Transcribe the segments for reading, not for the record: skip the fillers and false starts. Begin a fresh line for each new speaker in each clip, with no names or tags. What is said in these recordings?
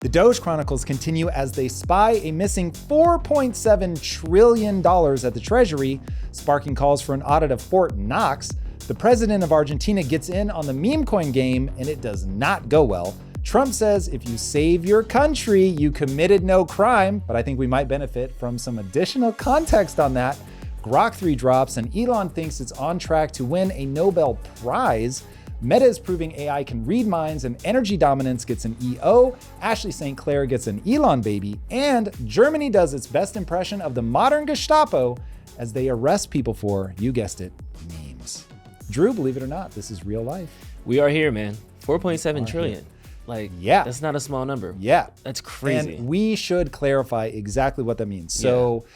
The Doge Chronicles continue as they spy a missing $4.7 trillion at the Treasury, sparking calls for an audit of Fort Knox. The president of Argentina gets in on the meme coin game, and it does not go well. Trump says if you save your country, you committed no crime, but I think we might benefit from some additional context on that. Grok 3 drops, and Elon thinks it's on track to win a Nobel Prize. Meta is proving AI can read minds, and energy dominance gets an EO. Ashley St. Clair gets an Elon baby, and Germany does its best impression of the modern Gestapo as they arrest people for, you guessed it, memes. Drew, believe it or not, this is real life.
We are here, man. 4.7 trillion. Like, yeah, that's not a small number.
Yeah.
That's crazy.
And we should clarify exactly what that means. So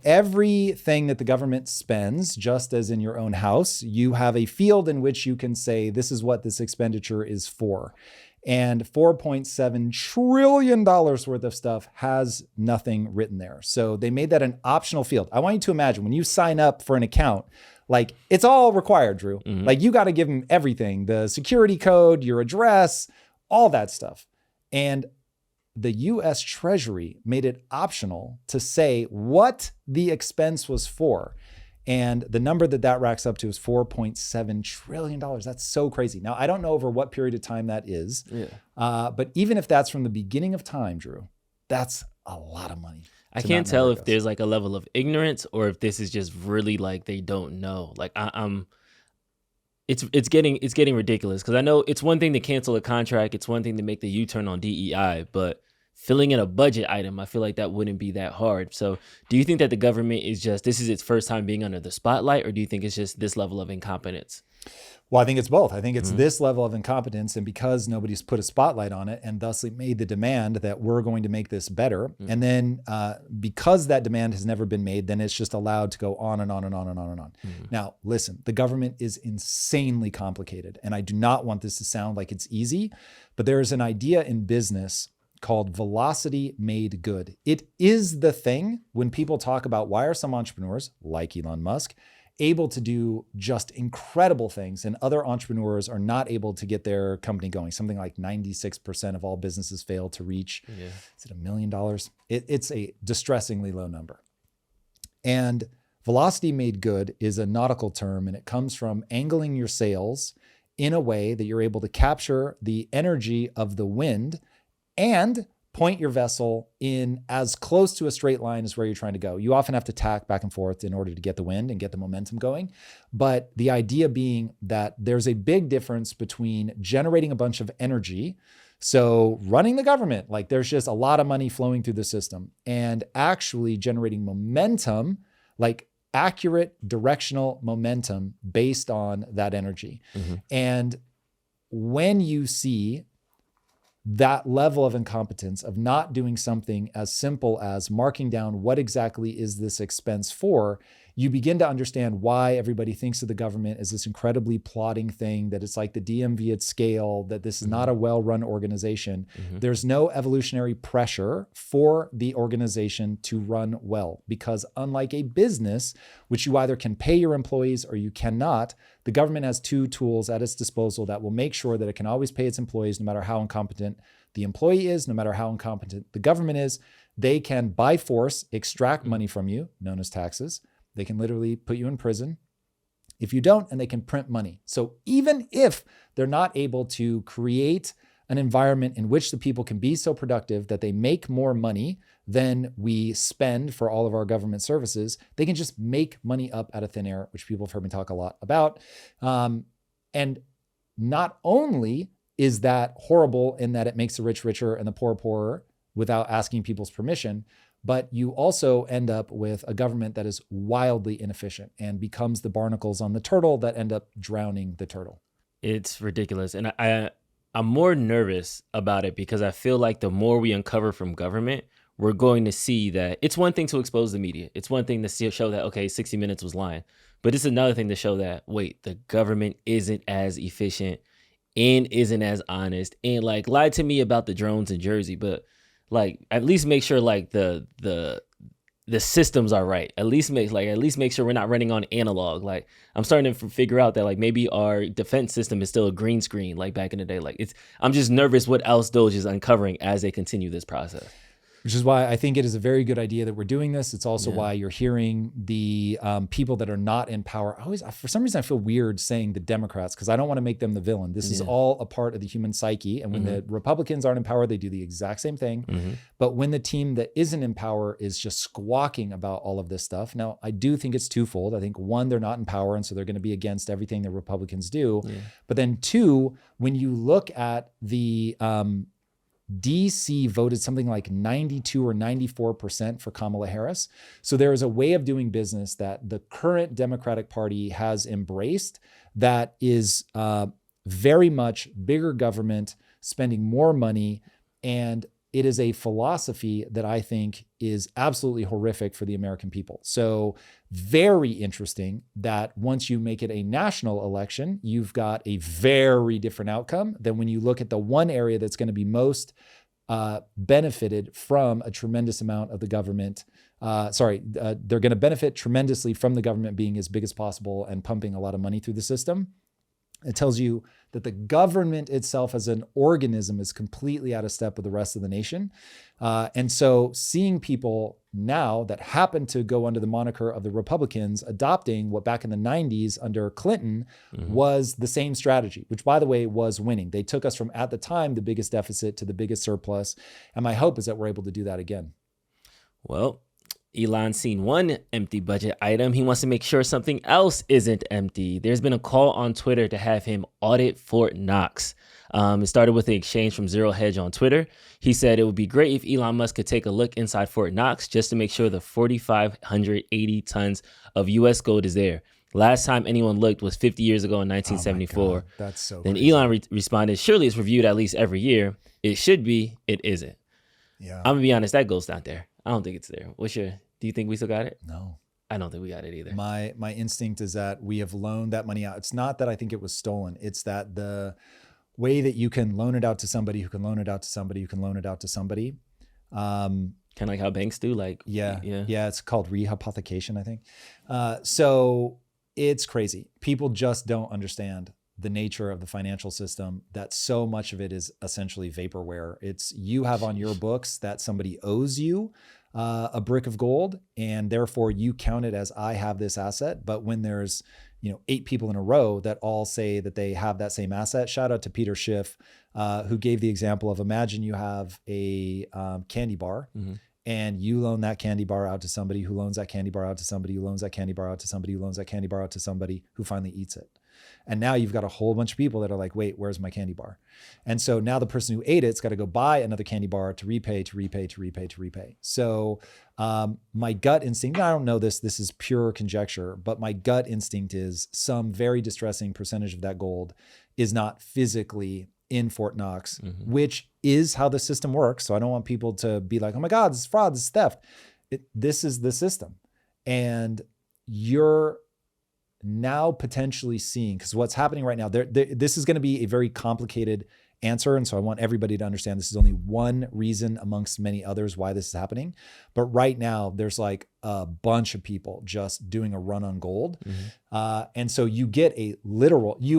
everything that the government spends, just as in your own house, you have a field in which you can say, this is what this expenditure is for. And $4.7 trillion worth of stuff has nothing written there. So they made that an optional field. I want you to imagine when you sign up for an account, like it's all required, Drew. Mm-hmm. Like you got to give them everything, the security code, your address, all that stuff. And the US Treasury made it optional to say what the expense was for. And the number that racks up to is $4.7 trillion. That's so crazy. Now, I don't know over what period of time that is, but even if that's from the beginning of time, Drew, that's a lot of money.
I can't tell if there's like a level of ignorance or if this is just really like they don't know. Like it's getting ridiculous, because I know it's one thing to cancel a contract, it's one thing to make the U-turn on DEI, but filling in a budget item, I feel like that wouldn't be that hard. So do you think that the government is just, this is its first time being under the spotlight, or do you think it's just this level of incompetence?
Well, I think it's both. I think it's this level of incompetence, and because nobody's put a spotlight on it and thusly made the demand that we're going to make this better. And then because that demand has never been made, then it's just allowed to go on and on and on and on and on. Now, listen, the government is insanely complicated, and I do not want this to sound like it's easy, but there is an idea in business called velocity made good. It is the thing when people talk about why are some entrepreneurs, like Elon Musk, able to do just incredible things and other entrepreneurs are not able to get their company going. Something like 96% of all businesses fail to reach, is it $1 million? It's a distressingly low number. And velocity made good is a nautical term, and it comes from angling your sails in a way that you're able to capture the energy of the wind and point your vessel in as close to a straight line as where you're trying to go. You often have to tack back and forth in order to get the wind and get the momentum going. But the idea being that there's a big difference between generating a bunch of energy, so running the government, like there's just a lot of money flowing through the system, and actually generating momentum, like accurate directional momentum based on that energy. And when you see that level of incompetence of not doing something as simple as marking down what exactly is this expense for, you begin to understand why everybody thinks of the government as this incredibly plotting thing, that it's like the DMV at scale, that this is not a well-run organization. There's no evolutionary pressure for the organization to run well, because unlike a business, which you either can pay your employees or you cannot, the government has two tools at its disposal that will make sure that it can always pay its employees no matter how incompetent the employee is, no matter how incompetent the government is. They can, by force, extract money from you, known as taxes. They can literally put you in prison if you don't, and they can print money. So even if they're not able to create an environment in which the people can be so productive that they make more money than we spend for all of our government services, they can just make money up out of thin air, which people have heard me talk a lot about. And not only is that horrible in that it makes the rich richer and the poor poorer without asking people's permission, but you also end up with a government that is wildly inefficient and becomes the barnacles on the turtle that end up drowning the turtle.
It's ridiculous. And I'm more nervous about it because I feel like the more we uncover from government, we're going to see that it's one thing to expose the media. It's one thing to show that, okay, 60 Minutes was lying. But it's another thing to show that, wait, the government isn't as efficient and isn't as honest and like lied to me about the drones in Jersey, but like at least make sure like the the systems are right. At least make sure we're not running on analog. Like, I'm starting to figure out that like maybe our defense system is still a green screen like back in the day. Like, I'm just nervous what else Doge is uncovering as they continue this process.
Which is why I think it is a very good idea that we're doing this. It's also why you're hearing the people that are not in power. For some reason, I feel weird saying the Democrats because I don't want to make them the villain. This is all a part of the human psyche. And when the Republicans aren't in power, they do the exact same thing. But when the team that isn't in power is just squawking about all of this stuff. Now, I do think it's twofold. I think one, they're not in power, and so they're going to be against everything the Republicans do. Yeah. But then two, when you look at the DC voted something like 92 or 94% for Kamala Harris. So there is a way of doing business that the current Democratic Party has embraced that is very much bigger government, spending more money, and it is a philosophy that I think is absolutely horrific for the American people. So very interesting that once you make it a national election, you've got a very different outcome than when you look at the one area that's going to be most benefited from a tremendous amount of the government. They're going to benefit tremendously from the government being as big as possible and pumping a lot of money through the system. It tells you that the government itself as an organism is completely out of step with the rest of the nation. And so seeing people now that happen to go under the moniker of the Republicans adopting what back in the 90s under Clinton was the same strategy, which by the way was winning. They took us from at the time the biggest deficit to the biggest surplus. And my hope is that we're able to do that again.
Well, Elon's seen one empty budget item. He wants to make sure something else isn't empty. There's been a call on Twitter to have him audit Fort Knox. It started with the exchange from Zero Hedge on Twitter. He said it would be great if Elon Musk could take a look inside Fort Knox just to make sure the 4,580 tons of U.S. gold is there. Last time anyone looked was 50 years ago in 1974.
Oh my God, that's so
Then
crazy.
Elon responded, surely it's reviewed at least every year. It should be. It isn't.
Yeah.
I'm going to be honest, that gold's not there. I don't think it's there. Do you think we still got it?
No.
I don't think we got it either.
My instinct is that we have loaned that money out. It's not that I think it was stolen. It's that the way that you can loan it out to somebody who can loan it out to somebody who can loan it out to somebody.
Kind of like how banks do.
Yeah. It's called rehypothecation, I think. So it's crazy. People just don't understand the nature of the financial system, that so much of it is essentially vaporware. It's you have on your books that somebody owes you a brick of gold, and therefore you count it as I have this asset. But when there's 8 people in a row that all say that they have that same asset, shout out to Peter Schiff, who gave the example of imagine you have a candy bar. And you loan that candy bar out to somebody who loans that candy bar out to somebody who loans that candy bar out to somebody who loans that candy bar out to somebody who finally eats it. And now you've got a whole bunch of people that are like, wait, where's my candy bar? And so now the person who ate it's got to go buy another candy bar to repay. So my gut instinct, I don't know this is pure conjecture, but my gut instinct is some very distressing percentage of that gold is not physically in Fort Knox, which is how the system works. So I don't want people to be like, oh my God, this is fraud, this is theft. This is the system. And you're now potentially seeing, because what's happening right now, this is going to be a very complicated answer. And so I want everybody to understand this is only one reason amongst many others why this is happening. But right now there's like a bunch of people just doing a run on gold. And so you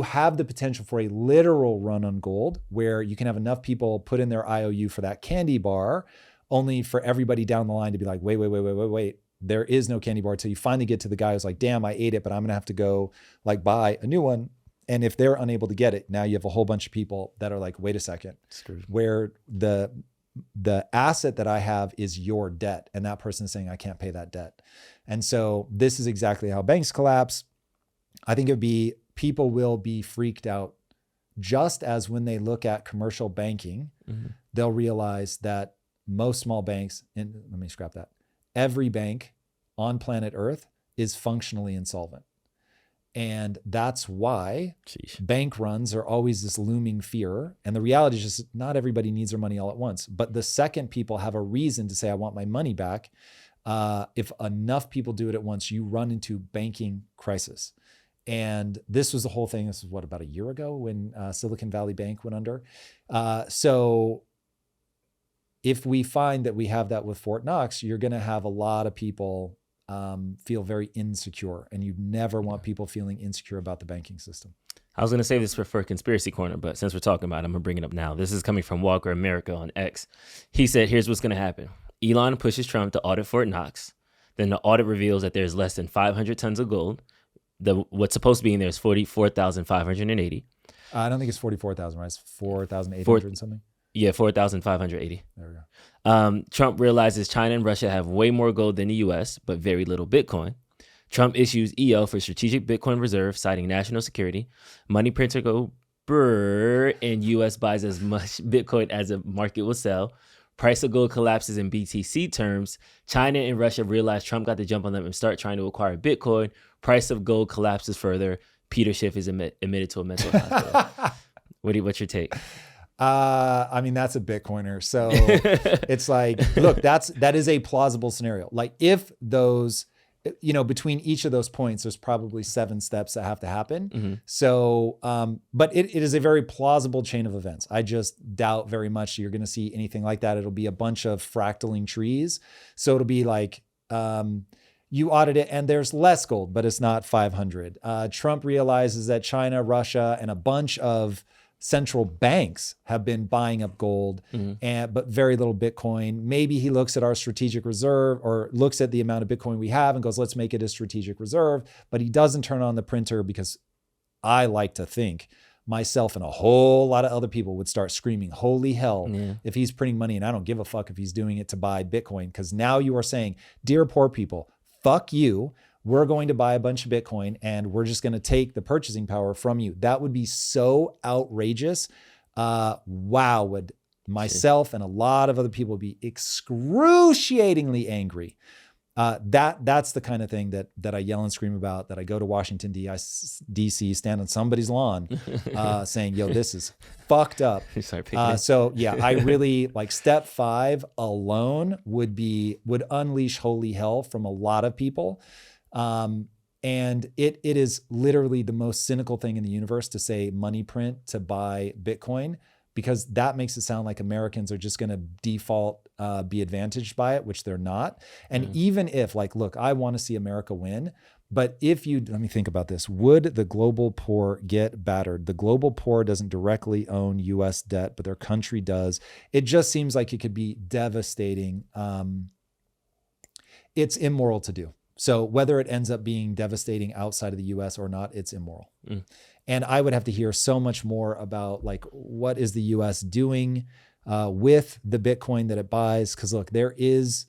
have the potential for a literal run on gold where you can have enough people put in their IOU for that candy bar, only for everybody down the line to be like, wait. There is no candy bar till you finally get to the guy who's like, damn, I ate it, but I'm going to have to go like buy a new one. And if they're unable to get it, now you have a whole bunch of people that are like, wait a second, where the asset that I have is your debt. And that person is saying, I can't pay that debt. And so this is exactly how banks collapse. I think people will be freaked out just as when they look at commercial banking, they'll realize that most small banks, and let me scrap that. Every bank on planet Earth is functionally insolvent. And that's why bank runs are always this looming fear. And the reality is just not everybody needs their money all at once. But the second people have a reason to say, I want my money back, if enough people do it at once, you run into banking crisis. And this was the whole thing. This was about a year ago when Silicon Valley Bank went under. So if we find that we have that with Fort Knox, you're going to have a lot of people feel very insecure, and you never want people feeling insecure about the banking system.
I was going to save this for Conspiracy Corner, but since we're talking about it, I'm going to bring it up now. This is coming from Walker America on X. He said, here's what's going to happen. Elon pushes Trump to audit Fort Knox. Then the audit reveals that there's less than 500 tons of gold. What's supposed to be in there is 44,580.
I don't think it's 44,000, right? It's 4,800 and something.
Yeah, 4,580.
There we go.
Trump realizes China and Russia have way more gold than the U.S., but very little Bitcoin. Trump issues EO for strategic Bitcoin reserve, citing national security. Money printer go brrr, and U.S. buys as much Bitcoin as the market will sell. Price of gold collapses in BTC terms. China and Russia realize Trump got the jump on them and start trying to acquire Bitcoin. Price of gold collapses further. Peter Schiff is admitted to a mental hospital. What's your take?
I mean, that's a Bitcoiner. So it's like, look, that is a plausible scenario. Like if those, between each of those points, there's probably 7 steps that have to happen.
Mm-hmm.
So, but it is a very plausible chain of events. I just doubt very much you're going to see anything like that. It'll be a bunch of fractaling trees. So it'll be like, you audit it and there's less gold, but it's not 500. Trump realizes that China, Russia, and a bunch of central banks have been buying up gold, but very little Bitcoin. Maybe he looks at our strategic reserve or looks at the amount of Bitcoin we have and goes, let's make it a strategic reserve. But he doesn't turn on the printer because I like to think myself and a whole lot of other people would start screaming, holy hell, if he's printing money. And I don't give a fuck if he's doing it to buy Bitcoin, because now you are saying, dear poor people, fuck you. We're going to buy a bunch of Bitcoin and we're just going to take the purchasing power from you. That would be so outrageous. Wow, would myself and a lot of other people be excruciatingly angry. That's the kind of thing that I yell and scream about, that I go to Washington, D.C., stand on somebody's lawn saying, yo, this is fucked up. So yeah, I really like step 5 alone would unleash holy hell from a lot of people. And it is literally the most cynical thing in the universe to say money print to buy Bitcoin, because that makes it sound like Americans are just going to default, be advantaged by it, which they're not. And even if look, I want to see America win, but let me think about this. Would the global poor get battered? The global poor doesn't directly own US debt, but their country does. It just seems like it could be devastating. It's immoral to do. So whether it ends up being devastating outside of the US or not, it's immoral. And I would have to hear so much more about what is the US doing with the Bitcoin that it buys? Because look, there is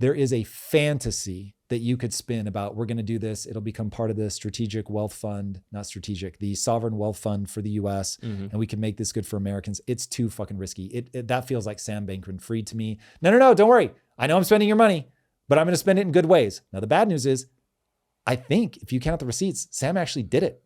a fantasy that you could spin about, we're going to do this. It'll become part of the strategic wealth fund, the sovereign wealth fund for the US. And we can make this good for Americans. It's too fucking risky. That feels like Sam Bankman-Fried to me. No, don't worry. I know I'm spending your money, but I'm going to spend it in good ways. Now, the bad news is, I think if you count the receipts, Sam actually did it.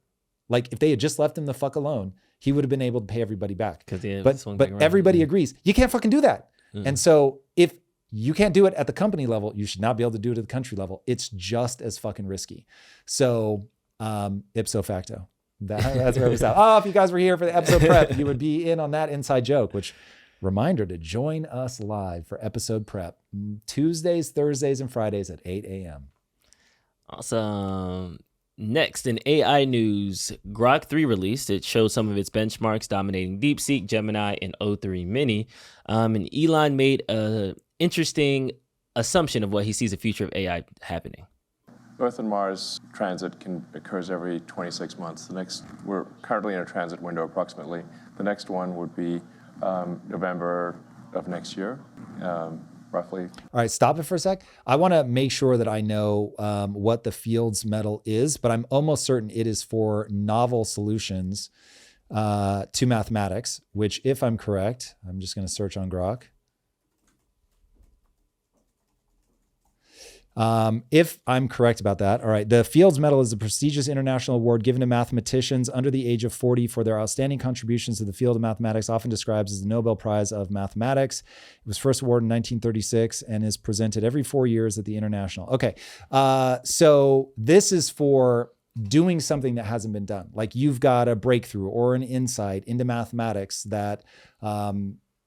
If they had just left him the fuck alone, he would have been able to pay everybody back. But everybody agrees, you can't fucking do that. And so if you can't do it at the company level, you should not be able to do it at the country level. It's just as fucking risky. So ipso facto, that's where it was at. Oh, if you guys were here for the episode prep, you would be in on that inside joke, which... Reminder to join us live for episode prep Tuesdays, Thursdays, and Fridays at 8 a.m.
Awesome. Next, in AI news, Grok 3 released. It shows some of its benchmarks dominating DeepSeek, Gemini, and O3 Mini. And Elon made an interesting assumption of what he sees the future of AI happening.
Earth and Mars transit occurs every 26 months. We're currently in a transit window approximately. The next one would be November of next year, roughly.
All right, stop it for a sec. I want to make sure that I know what the Fields Medal is, but I'm almost certain it is for novel solutions to mathematics, which, if I'm correct, I'm just going to search on Grok. If I'm correct about that. All right. The Fields Medal is a prestigious international award given to mathematicians under the age of 40 for their outstanding contributions to the field of mathematics, often described as the Nobel Prize of Mathematics. It was first awarded in 1936 and is presented every 4 years at the International. Okay. So this is for doing something that hasn't been done. Like you've got a breakthrough or an insight into mathematics that,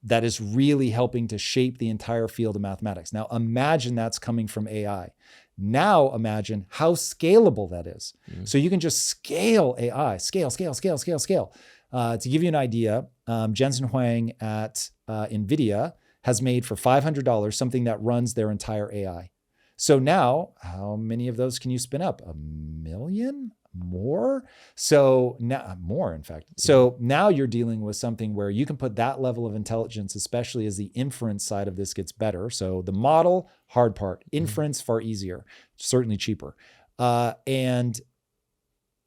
that is really helping to shape the entire field of mathematics. Now, imagine that's coming from AI. Now, imagine how scalable that is. So you can just scale AI, scale. To give you an idea, Jensen Huang at NVIDIA has made for $500 something that runs their entire AI. So now, how many of those can you spin up? 1 million? More? So now, more in fact. So now you're dealing with something where you can put that level of intelligence, especially as the inference side of this gets better. So the model, hard part. Inference, far easier, certainly cheaper. And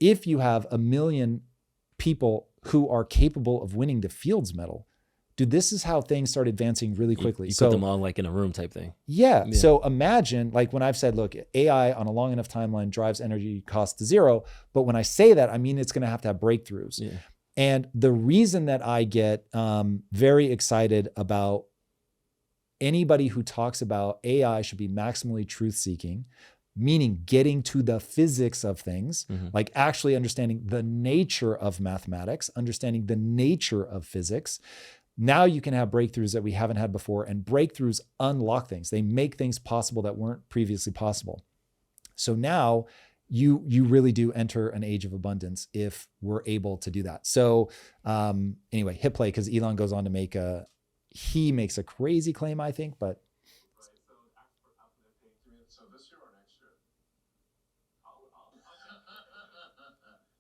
if you have 1 million people who are capable of winning the Fields Medal, dude, this is how things start advancing really quickly.
You put them all like in a room type thing.
Yeah. So imagine, like when I've said, look, AI on a long enough timeline drives energy costs to zero. But when I say that, I mean it's going to have breakthroughs. Yeah. And the reason that I get very excited about anybody who talks about AI should be maximally truth-seeking, meaning getting to the physics of things, like actually understanding the nature of mathematics, understanding the nature of physics. Now you can have breakthroughs that we haven't had before, and breakthroughs unlock things. They make things possible that weren't previously possible. So now you really do enter an age of abundance if we're able to do that. So anyway, hit play, because Elon goes on to he makes a crazy claim, I think, but.
So this year or next year?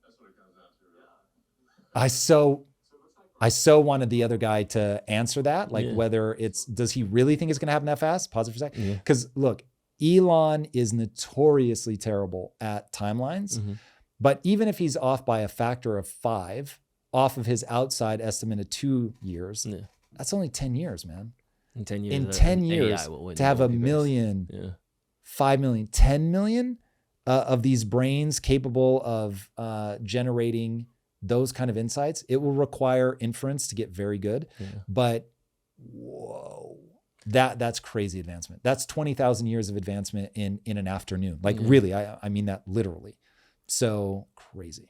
That's what it comes down to.
I so wanted the other guy to answer that, like whether does he really think it's going to happen that fast? Pause it for a second. Because look, Elon is notoriously terrible at timelines, but even if he's off by a factor of 5 off of his outside estimate of 2 years, that's only 10 years, man.
In 10 years,
in 10 years to have 1 million, 5 million, 10 million of these brains capable of generating those kind of insights, it will require inference to get very good. But whoa, that's crazy advancement. That's 20,000 years of advancement in an afternoon. Like really, I mean that literally. So crazy.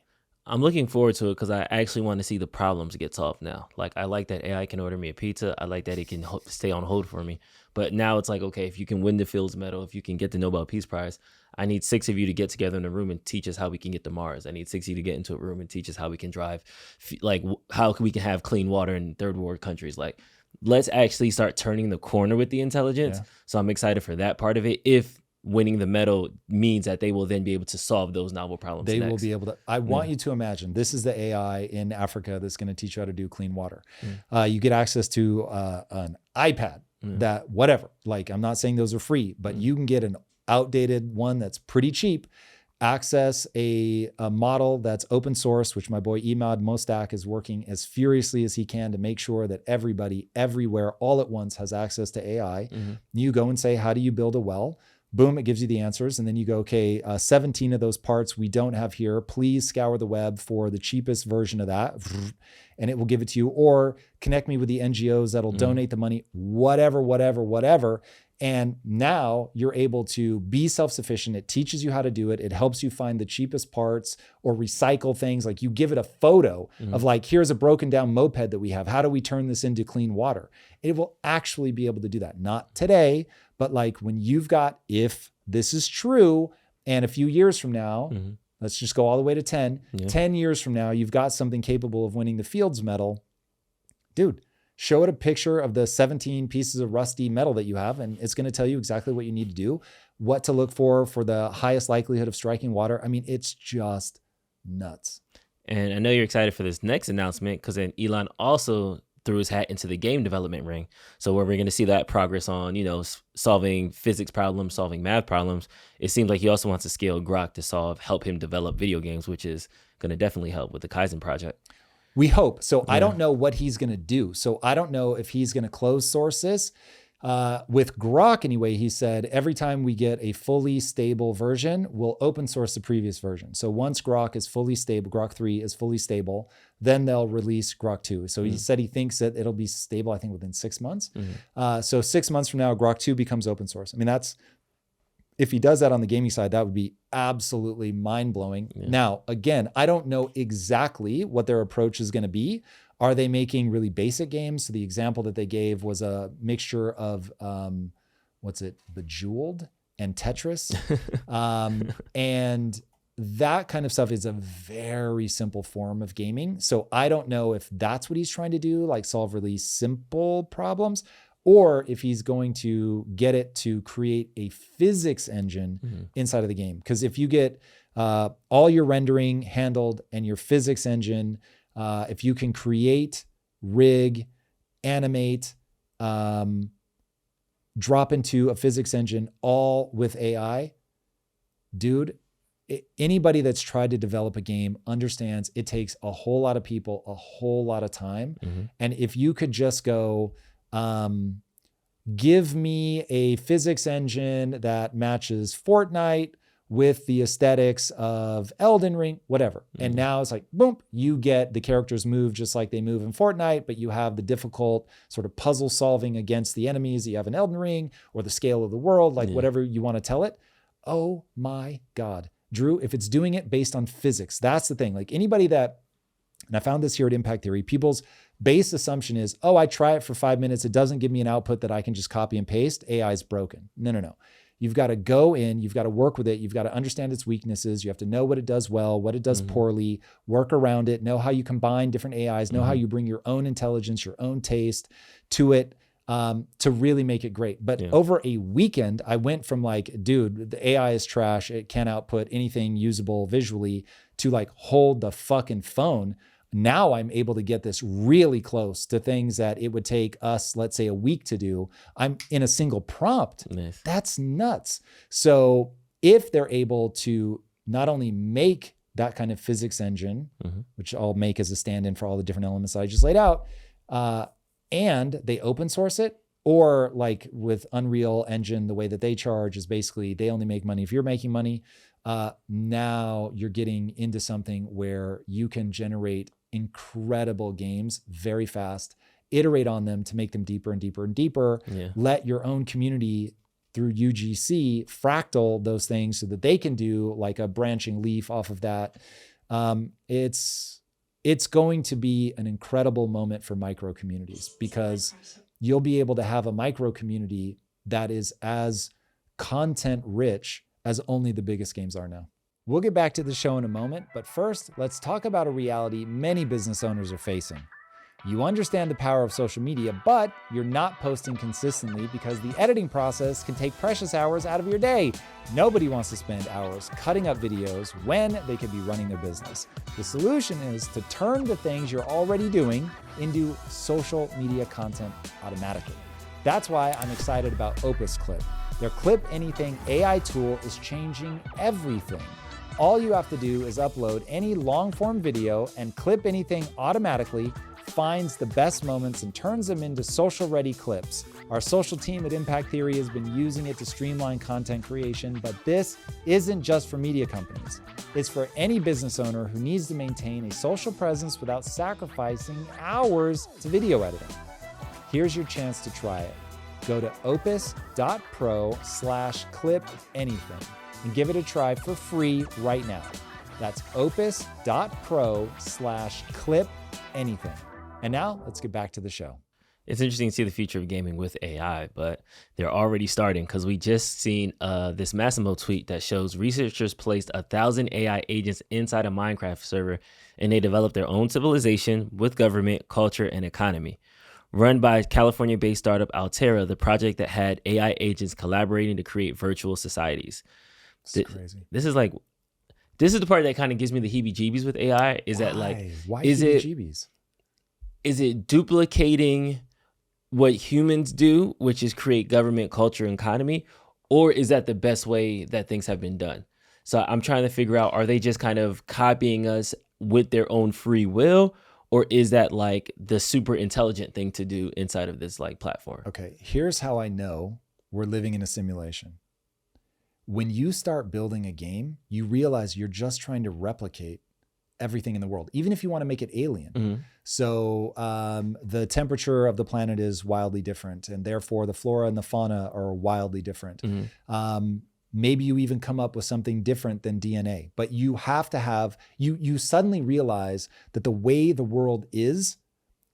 I'm looking forward to it because I actually want to see the problems get solved now. Like, I like that AI can order me a pizza. I like that it can stay on hold for me. But now it's like, okay, if you can win the Fields Medal, if you can get the Nobel Peace Prize, I need 6 of you to get together in a room and teach us how we can get to Mars. I need 6 of you to get into a room and teach us how we can drive, like how we can have clean water in third world countries. Like, let's actually start turning the corner with the intelligence. So I'm excited for that part of it. If winning the medal means that they will then be able to solve those novel problems.
They will be able to. I want you to imagine this is the AI in Africa that's going to teach you how to do clean water. You get access to an iPad that whatever, like I'm not saying those are free, but you can get an outdated one that's pretty cheap, access a model that's open source, which my boy Emad Mostak is working as furiously as he can to make sure that everybody everywhere all at once has access to AI. You go and say, how do you build a well? Boom, it gives you the answers. And then you go, okay, 17 of those parts we don't have here. Please scour the web for the cheapest version of that. And it will give it to you. Or connect me with the NGOs that'll donate the money, whatever. And now you're able to be self-sufficient. It teaches you how to do it. It helps you find the cheapest parts or recycle things. Like you give it a photo of like, here's a broken down moped that we have. How do we turn this into clean water? It will actually be able to do that. Not today, but like when you've got, if this is true, and a few years from now, let's just go all the way to 10, 10 years from now, you've got something capable of winning the Fields Medal. Dude, show it a picture of the 17 pieces of rusty metal that you have, and it's going to tell you exactly what you need to do, what to look for the highest likelihood of striking water. I mean, it's just nuts.
And I know you're excited for this next announcement because then Elon also threw his hat into the game development ring. So where we're going to see that progress on, solving physics problems, solving math problems, it seems like he also wants to scale Grok to help him develop video games, which is going to definitely help with the Kaizen project.
We hope. So I don't know what he's going to do. So I don't know if he's going to close source this. With Grok, anyway, he said, every time we get a fully stable version, we'll open source the previous version. So once Grok is fully stable, Grok 3 is fully stable, then they'll release Grok 2. So he said he thinks that it'll be stable, I think, within 6 months. So 6 months from now, Grok 2 becomes open source. I mean, if he does that on the gaming side, that would be absolutely mind-blowing. Now, again, I don't know exactly what their approach is going to be. Are they making really basic games? So the example that they gave was a mixture of, Bejeweled and Tetris. And that kind of stuff is a very simple form of gaming. So I don't know if that's what he's trying to do, like solve really simple problems, or if he's going to get it to create a physics engine inside of the game. Because if you get all your rendering handled and your physics engine, if you can create, rig, animate, drop into a physics engine all with AI, dude, anybody that's tried to develop a game understands it takes a whole lot of people, a whole lot of time. And if you could just go, give me a physics engine that matches Fortnite with the aesthetics of Elden Ring, whatever. And now it's like, boom, you get the characters move just like they move in Fortnite, but you have the difficult sort of puzzle solving against the enemies that you have in Elden Ring, or the scale of the world, like whatever you want to tell it. Oh my God. Drew, if it's doing it based on physics, that's the thing. Like anybody that, and I found this here at Impact Theory, people's base assumption is, oh, I try it for 5 minutes. It doesn't give me an output that I can just copy and paste. AI is broken. No. You've got to go in, you've got to work with it. You've got to understand its weaknesses. You have to know what it does well, what it does poorly, work around it, know how you combine different AIs, know how you bring your own intelligence, your own taste to it, to really make it great. But over a weekend, I went from like, dude, the AI is trash. It can't output anything usable visually, to like, hold the fucking phone. Now I'm able to get this really close to things that it would take us, let's say, a week to do. I'm in a single prompt.
Nice.
That's nuts. So if they're able to not only make that kind of physics engine, which I'll make as a stand-in for all the different elements that I just laid out, and they open source it, or like with Unreal Engine, the way that they charge is basically they only make money if you're making money. Now you're getting into something where you can generate incredible games very fast, iterate on them to make them deeper and deeper and deeper. Let your own community through UGC fractal those things so that they can do like a branching leaf off of that. It's going to be an incredible moment for micro communities, because you'll be able to have a micro community that is as content rich as only the biggest games are now. We'll get back to the show in a moment, but first, let's talk about a reality many business owners are facing. You understand the power of social media, but you're not posting consistently because the editing process can take precious hours out of your day. Nobody wants to spend hours cutting up videos when they could be running their business. The solution is to turn the things you're already doing into social media content automatically. That's why I'm excited about Opus Clip. Their Clip Anything AI tool is changing everything. All you have to do is upload any long-form video, and Clip Anything automatically finds the best moments and turns them into social-ready clips. Our social team at Impact Theory has been using it to streamline content creation, but this isn't just for media companies. It's for any business owner who needs to maintain a social presence without sacrificing hours to video editing. Here's your chance to try it. Go to opus.pro/clipanything and give it a try for free right now. That's opus.pro/clipanything. And now let's get back to the show.
It's interesting to see the future of gaming with AI, but they're already starting, because we just seen this Massimo tweet that shows researchers placed 1,000 AI agents inside a Minecraft server, and they developed their own civilization with government, culture, and economy. Run by California-based startup Altera, the project that had AI agents collaborating to create virtual societies.
It's crazy.
This is the part that kind of gives me the heebie-jeebies with AI.
Why heebie-jeebies?
Is it duplicating what humans do, which is create government, culture, and economy, or is that the best way that things have been done? So I'm trying to figure out, are they just kind of copying us with their own free will, or is that like the super intelligent thing to do inside of this like platform?
Okay, here's how I know we're living in a simulation. When you start building a game, you realize you're just trying to replicate everything in the world, even if you want to make it alien. So the temperature of the planet is wildly different, and therefore the flora and the fauna are wildly different. Maybe you even come up with something different than DNA, but you have to have, you suddenly realize that the way the world is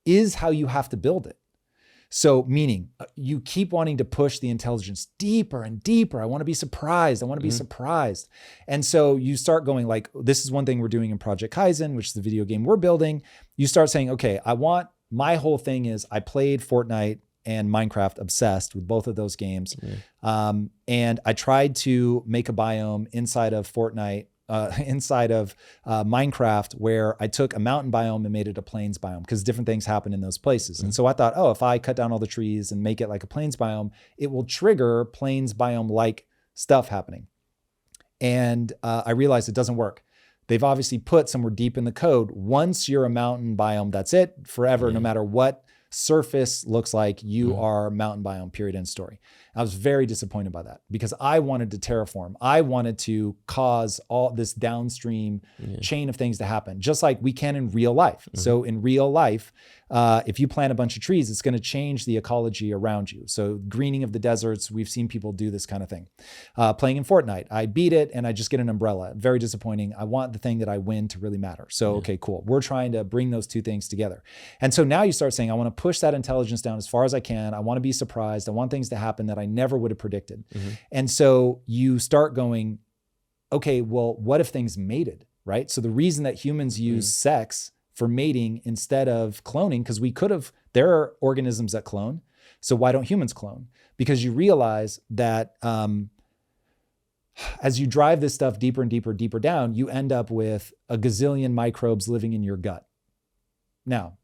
is how you have to build it. So meaning you keep wanting to push the intelligence deeper and deeper. I want to be surprised. I want to be surprised. And so you start going like, this is one thing we're doing in Project Kaizen, which is the video game we're building. You start saying, okay, my whole thing is I played Fortnite and Minecraft, obsessed with both of those games. And I tried to make a biome inside of Fortnite, inside of Minecraft, where I took a mountain biome and made it a plains biome because different things happen in those places. And so I thought, oh, if I cut down all the trees and make it like a plains biome, it will trigger plains biome-like stuff happening. And I realized it doesn't work. They've obviously put somewhere deep in the code, once you're a mountain biome, that's it forever, no matter what surface looks like, you are mountain biome, period, end story. I was very disappointed by that because I wanted to terraform. I wanted to cause all this downstream chain of things to happen, just like we can in real life. So in real life, if you plant a bunch of trees, it's going to change the ecology around you. So greening of the deserts, we've seen people do this kind of thing. Playing in Fortnite, I beat it and I just get an umbrella. Very disappointing. I want the thing that I win to really matter. So, okay, cool. We're trying to bring those two things together. And so now you start saying, I want to push that intelligence down as far as I can. I want to be surprised. I want things to happen that I never would have predicted. And so you start going, okay, well, what if things mated, right? So the reason that humans use sex for mating instead of cloning, because there are organisms that clone. So why don't humans clone? Because you realize that as you drive this stuff deeper and deeper, deeper down, you end up with a gazillion microbes living in your gut. Now,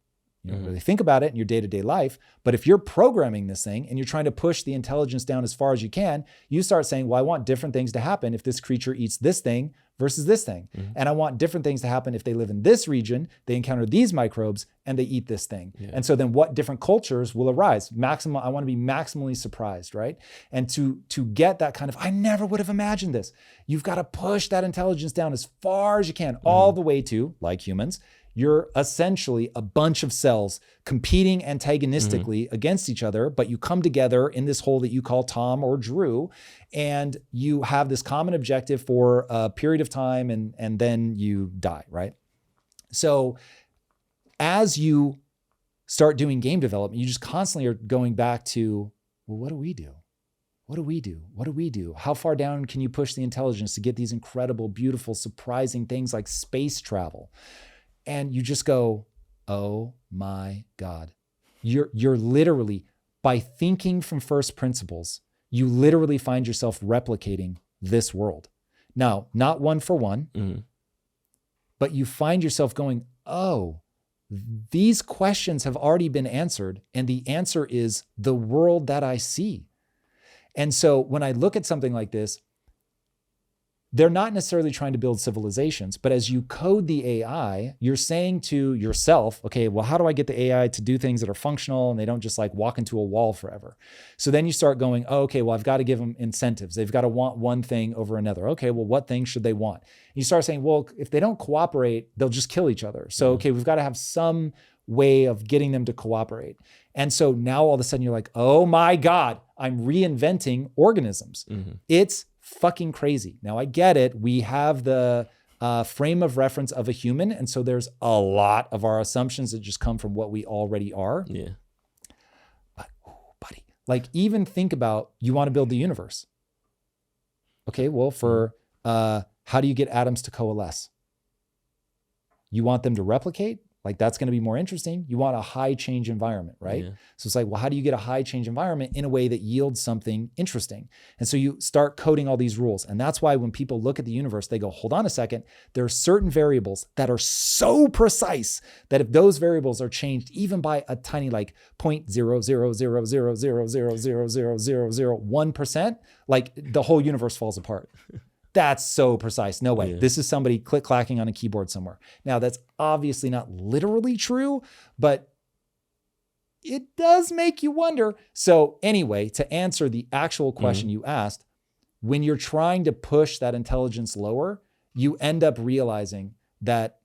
you don't really think about it in your day-to-day life, but if you're programming this thing and you're trying to push the intelligence down as far as you can, you start saying, well, I want different things to happen if this creature eats this thing versus this thing. And I want different things to happen if they live in this region, they encounter these microbes and they eat this thing. And so then what different cultures will arise? I want to be maximally surprised, right? And to get that kind of, I never would have imagined this. You've got to push that intelligence down as far as you can, all the way to, like humans, you're essentially a bunch of cells competing antagonistically against each other, but you come together in this whole that you call Tom or Drew, and you have this common objective for a period of time, and then you die, right? So as you start doing game development, you just constantly are going back to, well, what do we do? What do we do? What do we do? How far down can you push the intelligence to get these incredible, beautiful, surprising things like space travel? And you just go, oh my God. You're literally, by thinking from first principles, you literally find yourself replicating this world. Now, not one for one, but you find yourself going, oh, these questions have already been answered. And the answer is the world that I see. And so when I look at something like this, they're not necessarily trying to build civilizations, but as you code the AI, you're saying to yourself, okay, well, how do I get the AI to do things that are functional and they don't just like walk into a wall forever? So then you start going, oh, okay, well, I've got to give them incentives. They've got to want one thing over another. Okay, well, what things should they want? You start saying, well, if they don't cooperate, they'll just kill each other. So, okay, we've got to have some way of getting them to cooperate. And so now all of a sudden you're like, oh my God, I'm reinventing organisms. It's fucking crazy. Now I get it. We have the frame of reference of a human. And so there's a lot of our assumptions that just come from what we already are.
Yeah.
But, buddy, like even think about, you want to build the universe. Okay, well, for how do you get atoms to coalesce? You want them to replicate? Like that's going to be more interesting. You want a high change environment, right?
Yeah.
So it's like, well, how do you get a high change environment in a way that yields something interesting? And so you start coding all these rules. And that's why when people look at the universe, they go, hold on a second. There are certain variables that are so precise that if those variables are changed even by a tiny like 0.00000000001%, like the whole universe falls apart. That's so precise. No way.
Yeah.
This is somebody click-clacking on a keyboard somewhere. Now, that's obviously not literally true, but it does make you wonder. So anyway, to answer the actual question you asked, when you're trying to push that intelligence lower, you end up realizing that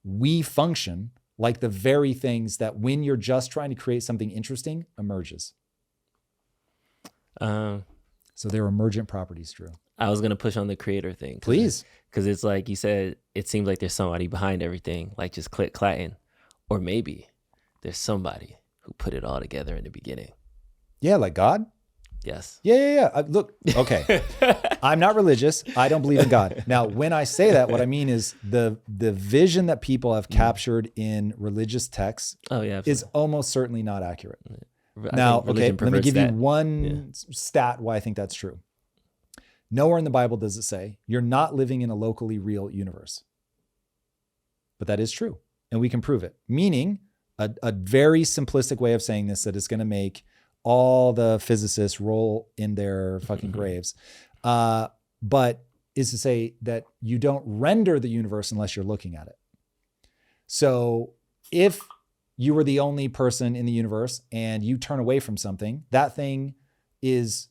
we function like the very things that when you're just trying to create something interesting emerges. So they're emergent properties, Drew.
I was going to push on the creator thing.
Please.
Because it's like you said, it seems like there's somebody behind everything, like just click-clacking. Or maybe there's somebody who put it all together in the beginning.
Yeah, like God?
Yes.
Yeah. Look, okay. I'm not religious. I don't believe in God. Now, when I say that, what I mean is the vision that people have captured in religious texts is almost certainly not accurate. Now, okay, let me give you one stat why I think that's true. Nowhere in the Bible does it say you're not living in a locally real universe. But that is true, and we can prove it. Meaning, a very simplistic way of saying this that is going to make all the physicists roll in their fucking graves, but is to say that you don't render the universe unless you're looking at it. So if you were the only person in the universe and you turn away from something, that thing is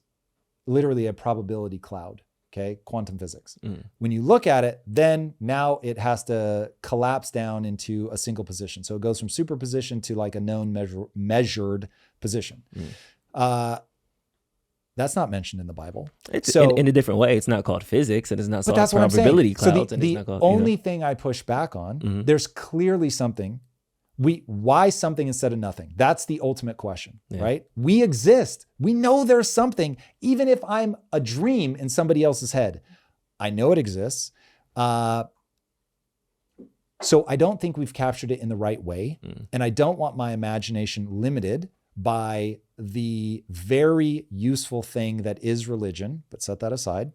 literally a probability cloud, okay? Quantum physics. When you look at it, then now it has to collapse down into a single position. So it goes from superposition to like a known measured position. That's not mentioned in the Bible.
It's in a different way. It's not called physics, and it's not called probability clouds.
So the only thing I push back on, there's clearly something. Why something instead of nothing? That's the ultimate question, right? We exist. We know there's something, even if I'm a dream in somebody else's head. I know it exists. So I don't think we've captured it in the right way. And I don't want my imagination limited by the very useful thing that is religion, but set that aside.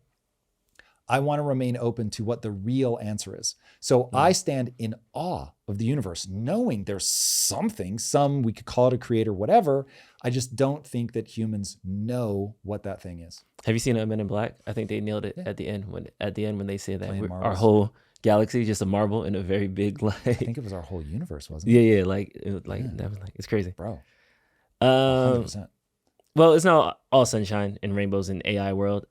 I want to remain open to what the real answer is. So I stand in awe of the universe, knowing there's something, we could call it a creator, whatever. I just don't think that humans know what that thing is.
Have you seen Men in Black? I think they nailed it at the end when they say that our whole galaxy is just a marble in a very big like. I
think it was our whole universe, wasn't it?
Yeah. That was it's crazy,
bro. 100%.
Well, it's not all sunshine and rainbows in AI world.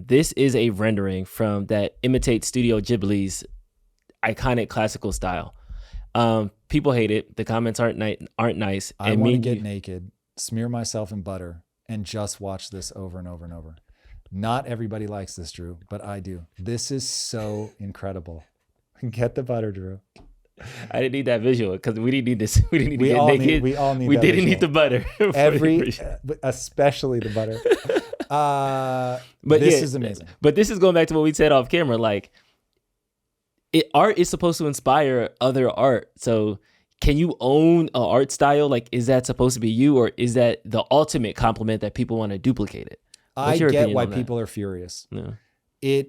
This is a rendering from that imitates Studio Ghibli's iconic classical style. People hate it. The comments aren't nice.
I want to get naked, smear myself in butter, and just watch this over and over and over. Not everybody likes this, Drew, but I do. This is so incredible. Get the butter, Drew.
I didn't need that visual because we didn't need this. We didn't need to get naked.
We all need.
We didn't need the butter.
Especially the butter. But this is amazing.
But this is going back to what we said off camera. Like, art is supposed to inspire other art. So, can you own an art style? Like, is that supposed to be you, or is that the ultimate compliment that people want to duplicate it?
I get why people are furious.
Yeah.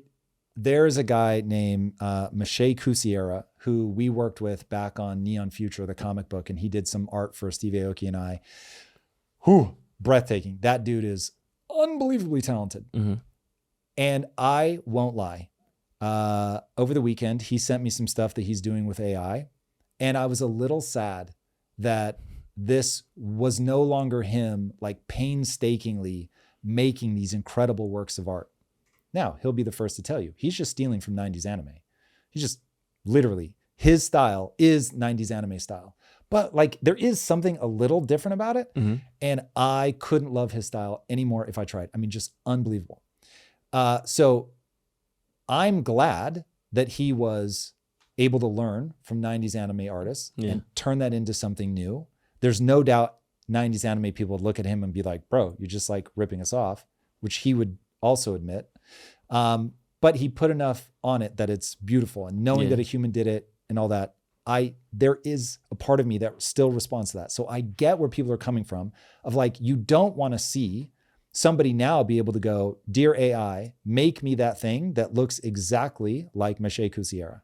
There's a guy named Maciej Kuciera who we worked with back on Neon Future, the comic book, and he did some art for Steve Aoki and I. Breathtaking. That dude is unbelievably talented. And I won't lie. Over the weekend, he sent me some stuff that he's doing with AI, and I was a little sad that this was no longer him like painstakingly making these incredible works of art. Now, he'll be the first to tell you, he's just stealing from 90s anime. He's just literally, his style is 90s anime style. But like, there is something a little different about it. And I couldn't love his style anymore if I tried. I mean, just unbelievable. So I'm glad that he was able to learn from 90s anime artists and turn that into something new. There's no doubt 90s anime people would look at him and be like, bro, you're just like ripping us off, which he would also admit. But he put enough on it that it's beautiful, and knowing that a human did it and all that, there is a part of me that still responds to that. So I get where people are coming from of like, you don't want to see somebody now be able to go, dear AI, make me that thing that looks exactly like Maciej Kuciera.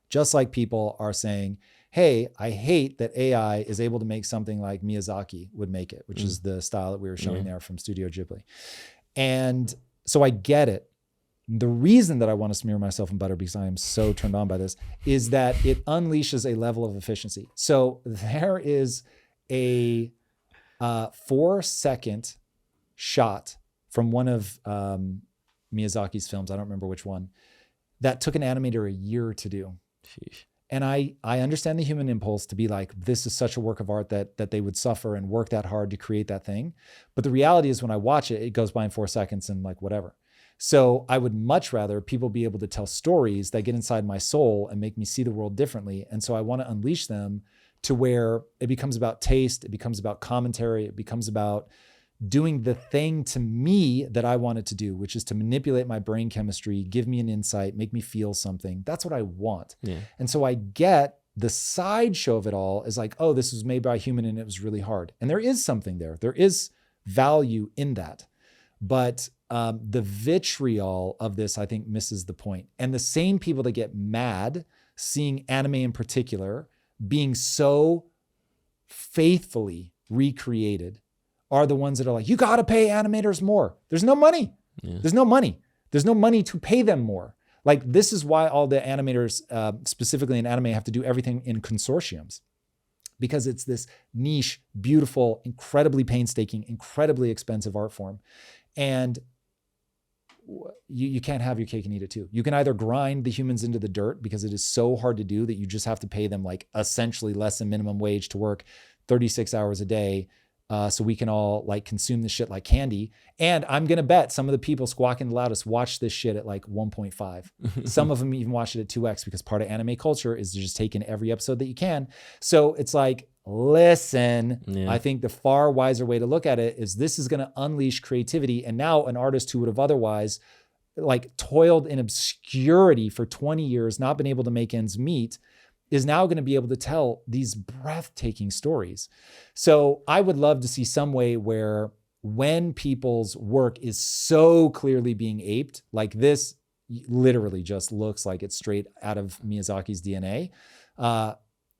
Just like people are saying, hey, I hate that AI is able to make something like Miyazaki would make it, which is the style that we were showing there from Studio Ghibli. And so I get it. The reason that I want to smear myself in butter, because I am so turned on by this, is that it unleashes a level of efficiency. So there is a 4-second shot from one of Miyazaki's films, I don't remember which one, that took an animator a year to do.
Sheesh.
And I understand the human impulse to be like, this is such a work of art that they would suffer and work that hard to create that thing. But the reality is when I watch it, it goes by in 4 seconds and like whatever. So I would much rather people be able to tell stories that get inside my soul and make me see the world differently. And so I want to unleash them to where it becomes about taste, it becomes about commentary, it becomes about doing the thing to me that I want it to do, which is to manipulate my brain chemistry, give me an insight, make me feel something. That's what I want.
Yeah.
And so I get the sideshow of it all is like, oh, this was made by a human and it was really hard. And there is something there. There is value in that. But the vitriol of this, I think, misses the point. And the same people that get mad seeing anime in particular being so faithfully recreated are the ones that are like, you got to pay animators more. There's no money.
Yeah.
There's no money. There's no money to pay them more. Like, this is why all the animators, specifically in anime, have to do everything in consortiums, because it's this niche, beautiful, incredibly painstaking, incredibly expensive art form. And you can't have your cake and eat it too. You can either grind the humans into the dirt because it is so hard to do that you just have to pay them like essentially less than minimum wage to work 36 hours a day, so we can all like consume this shit like candy. And I'm going to bet some of the people squawking the loudest watch this shit at like 1.5. Some of them even watch it at 2x, because part of anime culture is to just take in every episode that you can. So it's like, listen, I think the far wiser way to look at it is this is going to unleash creativity. And now an artist who would have otherwise like toiled in obscurity for 20 years, not been able to make ends meet, is now going to be able to tell these breathtaking stories. So I would love to see some way where when people's work is so clearly being aped, like this literally just looks like it's straight out of Miyazaki's DNA,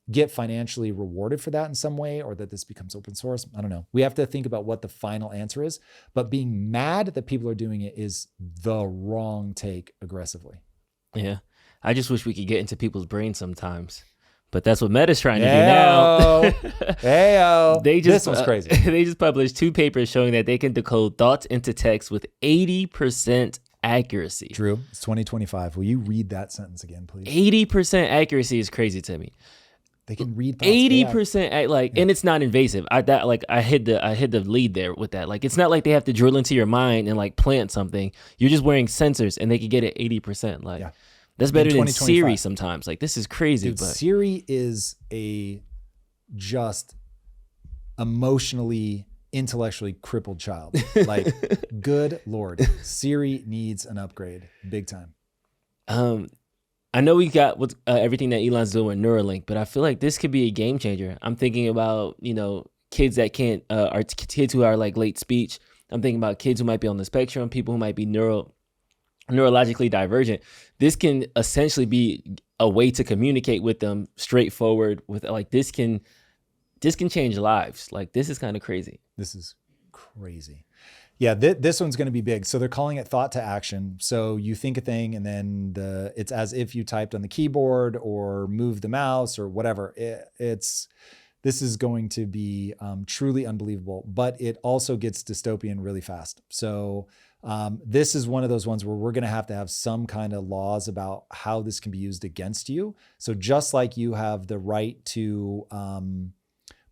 get financially rewarded for that in some way, or that this becomes open source. I don't know. We have to think about what the final answer is, but being mad that people are doing it is the wrong take aggressively.
Yeah. I just wish we could get into people's brains sometimes, but that's what Meta's trying to do now.
Heyo.
This
was crazy.
They just published 2 papers showing that they can decode thoughts into text with 80% accuracy.
Drew, it's 2025. Will you read that sentence again, please?
80% accuracy is crazy to me.
They can read thoughts.
80% like, and it's not invasive. I hit the lead there with that. Like, it's not like they have to drill into your mind and like plant something. You're just wearing sensors and they can get it 80%. Like, that's better than Siri sometimes. Like, this is crazy.
Dude,
but
Siri is a just emotionally, intellectually crippled child. Like, good Lord. Siri needs an upgrade big time.
I know we got everything that Elon's doing with Neuralink, but I feel like this could be a game changer. I'm thinking about, kids that can't, are kids who are like late speech. I'm thinking about kids who might be on the spectrum, people who might be neurologically divergent. This can essentially be a way to communicate with them straightforward. With like, this can change lives. Like, this is kind of crazy.
This is crazy. Yeah, this one's going to be big. So they're calling it thought to action. So you think a thing and then it's as if you typed on the keyboard or moved the mouse or whatever. This is going to be truly unbelievable, but it also gets dystopian really fast. So this is one of those ones where we're going to have some kind of laws about how this can be used against you. So just like you have the right to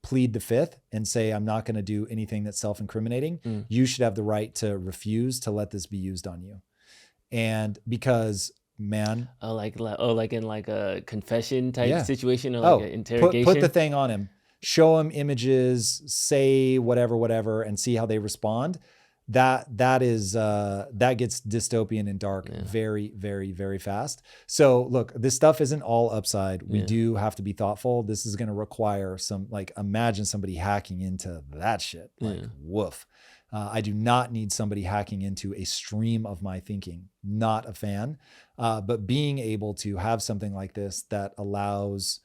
plead the fifth and say, I'm not going to do anything that's self-incriminating, you should have the right to refuse to let this be used on you. And because, man.
Like in like a confession type situation, or like an interrogation.
Put the thing on him, show him images, say whatever, and see how they respond. That gets dystopian and dark very, very, very fast. So look, this stuff isn't all upside. We do have to be thoughtful. This is going to require some, like, imagine somebody hacking into that shit. Like, woof. I do not need somebody hacking into a stream of my thinking. Not a fan. But being able to have something like this that allows,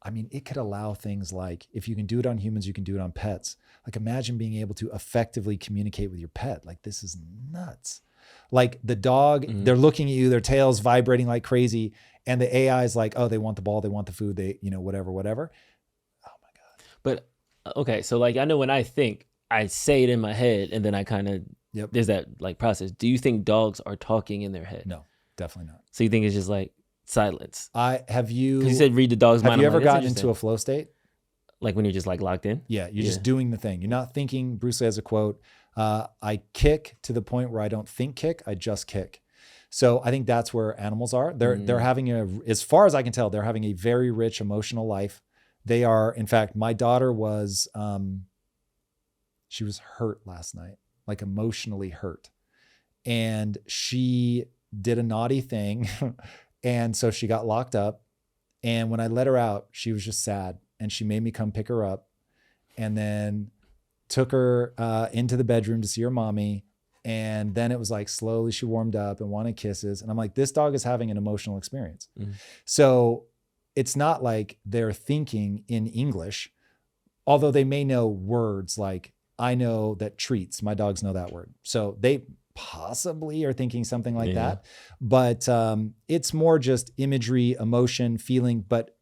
it could allow things like, if you can do it on humans, you can do it on pets. Like, imagine being able to effectively communicate with your pet. Like, this is nuts. Like, the dog, they're looking at you, their tail's vibrating like crazy. And the AI is like, oh, they want the ball, they want the food, they, whatever. Oh my God.
But, okay. So like, I know when I think, I say it in my head and then I kind of, there's that like process. Do you think dogs are talking in their head?
No, definitely not.
So you think it's just like silence?
Because
you said read the dog's mind.
Have you ever gotten into a flow state?
Like when you're just like locked in?
Yeah, you're just doing the thing. You're not thinking. Bruce Lee has a quote, I kick to the point where I don't think kick, I just kick. So I think that's where animals are. They're having as far as I can tell, they're having a very rich emotional life. They are, in fact, my daughter was, she was hurt last night, like emotionally hurt. And she did a naughty thing. And so she got locked up. And when I let her out, she was just sad. And she made me come pick her up and then took her into the bedroom to see her mommy. And then it was like slowly she warmed up and wanted kisses. And I'm like, this dog is having an emotional experience. So it's not like they're thinking in English, although they may know words like, I know that treats, my dogs know that word. So they possibly are thinking something like that. But it's more just imagery, emotion, feeling. But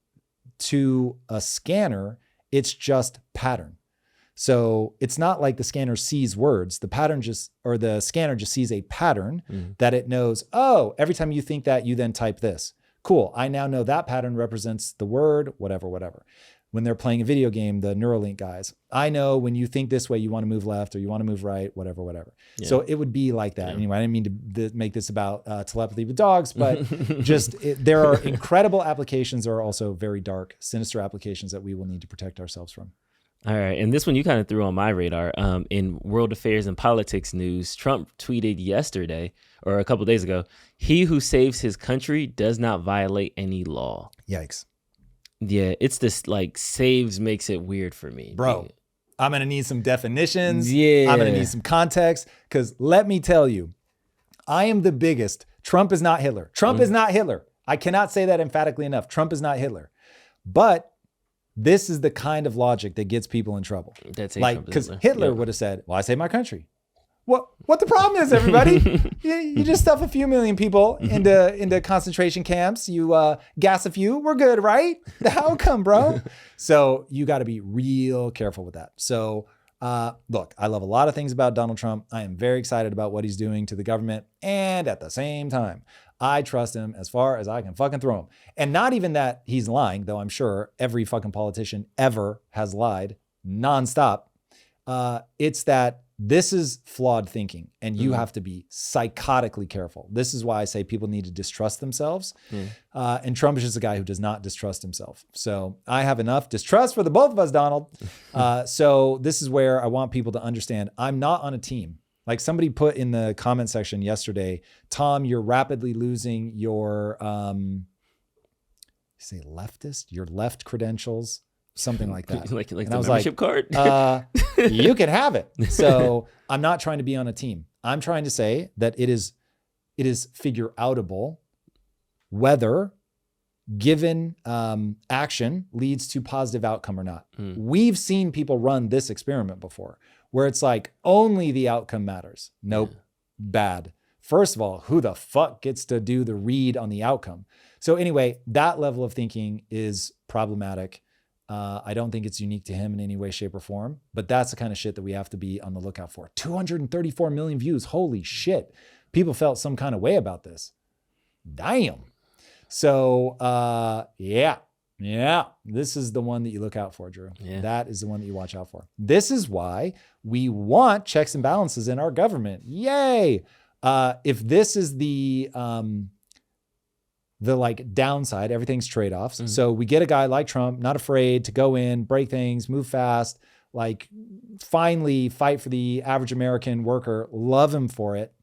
to a scanner, it's just pattern. So it's not like the scanner sees words. The scanner just sees a pattern that it knows, oh, every time you think that, you then type this. Cool. I now know that pattern represents the word, whatever. When they're playing a video game, the Neuralink guys, I know when you think this way, you want to move left or you want to move right, whatever. Yeah. So it would be like that. Anyway, I didn't mean to make this about telepathy with dogs, but there are incredible applications. There are also very dark, sinister applications that we will need to protect ourselves from.
All right. And this one you kind of threw on my radar. In world affairs and politics news, Trump tweeted yesterday or a couple of days ago, he who saves his country does not violate any law.
Yikes.
Yeah, it's this like saves makes it weird for me.
Bro, dude. I'm going to need some definitions.
Yeah.
I'm going to need some context because let me tell you, I am the biggest. Trump is not Hitler. Trump is not Hitler. I cannot say that emphatically enough. Trump is not Hitler. But this is the kind of logic that gets people in trouble.
That's
like, because Hitler would have said, well, I saved my country. What the problem is, everybody? you just stuff a few million people into concentration camps. You gas a few. We're good, right? The outcome, bro. So you got to be real careful with that. So look, I love a lot of things about Donald Trump. I am very excited about what he's doing to the government. And at the same time, I trust him as far as I can fucking throw him. And not even that he's lying, though I'm sure every fucking politician ever has lied nonstop. It's that this is flawed thinking and you have to be psychotically careful. This is why I say people need to distrust themselves. And Trump is just a guy who does not distrust himself. So I have enough distrust for the both of us, Donald. So this is where I want people to understand I'm not on a team. Like somebody put in the comment section yesterday, Tom, you're rapidly losing your, say leftist, your left credentials. Something like that.
like the membership card?
You can have it. So I'm not trying to be on a team. I'm trying to say that it is figure outable whether given action leads to positive outcome or not. We've seen people run this experiment before where it's like only the outcome matters. Nope. Bad. First of all, who the fuck gets to do the read on the outcome? So anyway, that level of thinking is problematic. I don't think it's unique to him in any way, shape, or form, but that's the kind of shit that we have to be on the lookout for. 234 million views. Holy shit. People felt some kind of way about this. Damn. So, yeah. This is the one that you look out for, Drew. Yeah. That is the one that you watch out for. This is why we want checks and balances in our government. Yay. If this is the like downside, everything's trade-offs. So we get a guy like Trump, not afraid to go in, break things, move fast, like finally fight for the average American worker, love him for it.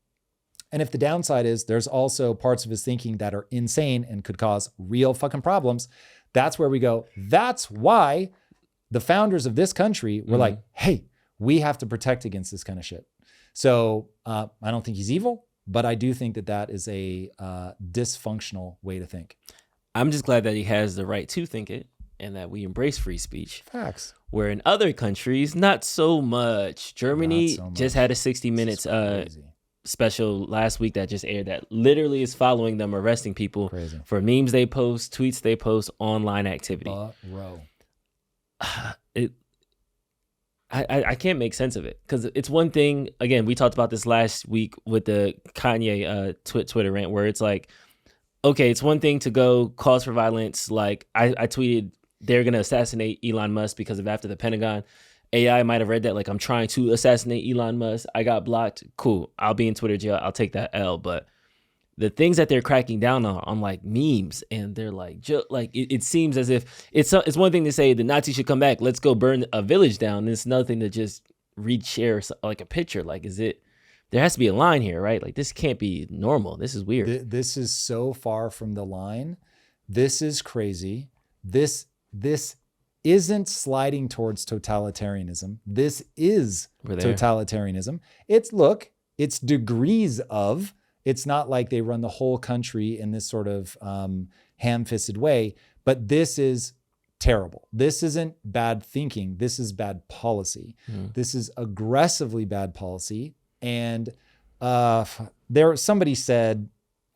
And if the downside is there's also parts of his thinking that are insane and could cause real fucking problems, that's where we go. That's why the founders of this country were like, hey, we have to protect against this kind of shit. So I don't think he's evil. But I do think that is a dysfunctional way to think.
I'm just glad that he has the right to think it and that we embrace free speech.
Facts.
Where in other countries, not so much. Germany just had a 60 Minutes special last week that just aired that literally is following them, arresting people for memes they post, tweets they post, online activity. I can't make sense of it because it's one thing. Again, we talked about this last week with the Kanye Twitter rant where it's like, okay, it's one thing to go cause for violence. Like I tweeted they're going to assassinate Elon Musk because of after the Pentagon. AI might have read that like I'm trying to assassinate Elon Musk. I got blocked. Cool. I'll be in Twitter jail. I'll take that L. But the things that they're cracking down on like memes, and they're like, it seems as if it's one thing to say the Nazis should come back, let's go burn a village down. And it's another thing to just reshare like a picture. Like, there has to be a line here, right? Like, this can't be normal. This is weird.
This is so far from the line. This is crazy. This isn't sliding towards totalitarianism. This is totalitarianism. It's degrees of. It's not like they run the whole country in this sort of ham-fisted way, but this is terrible. This isn't bad thinking. This is bad policy. This is aggressively bad policy. And somebody said,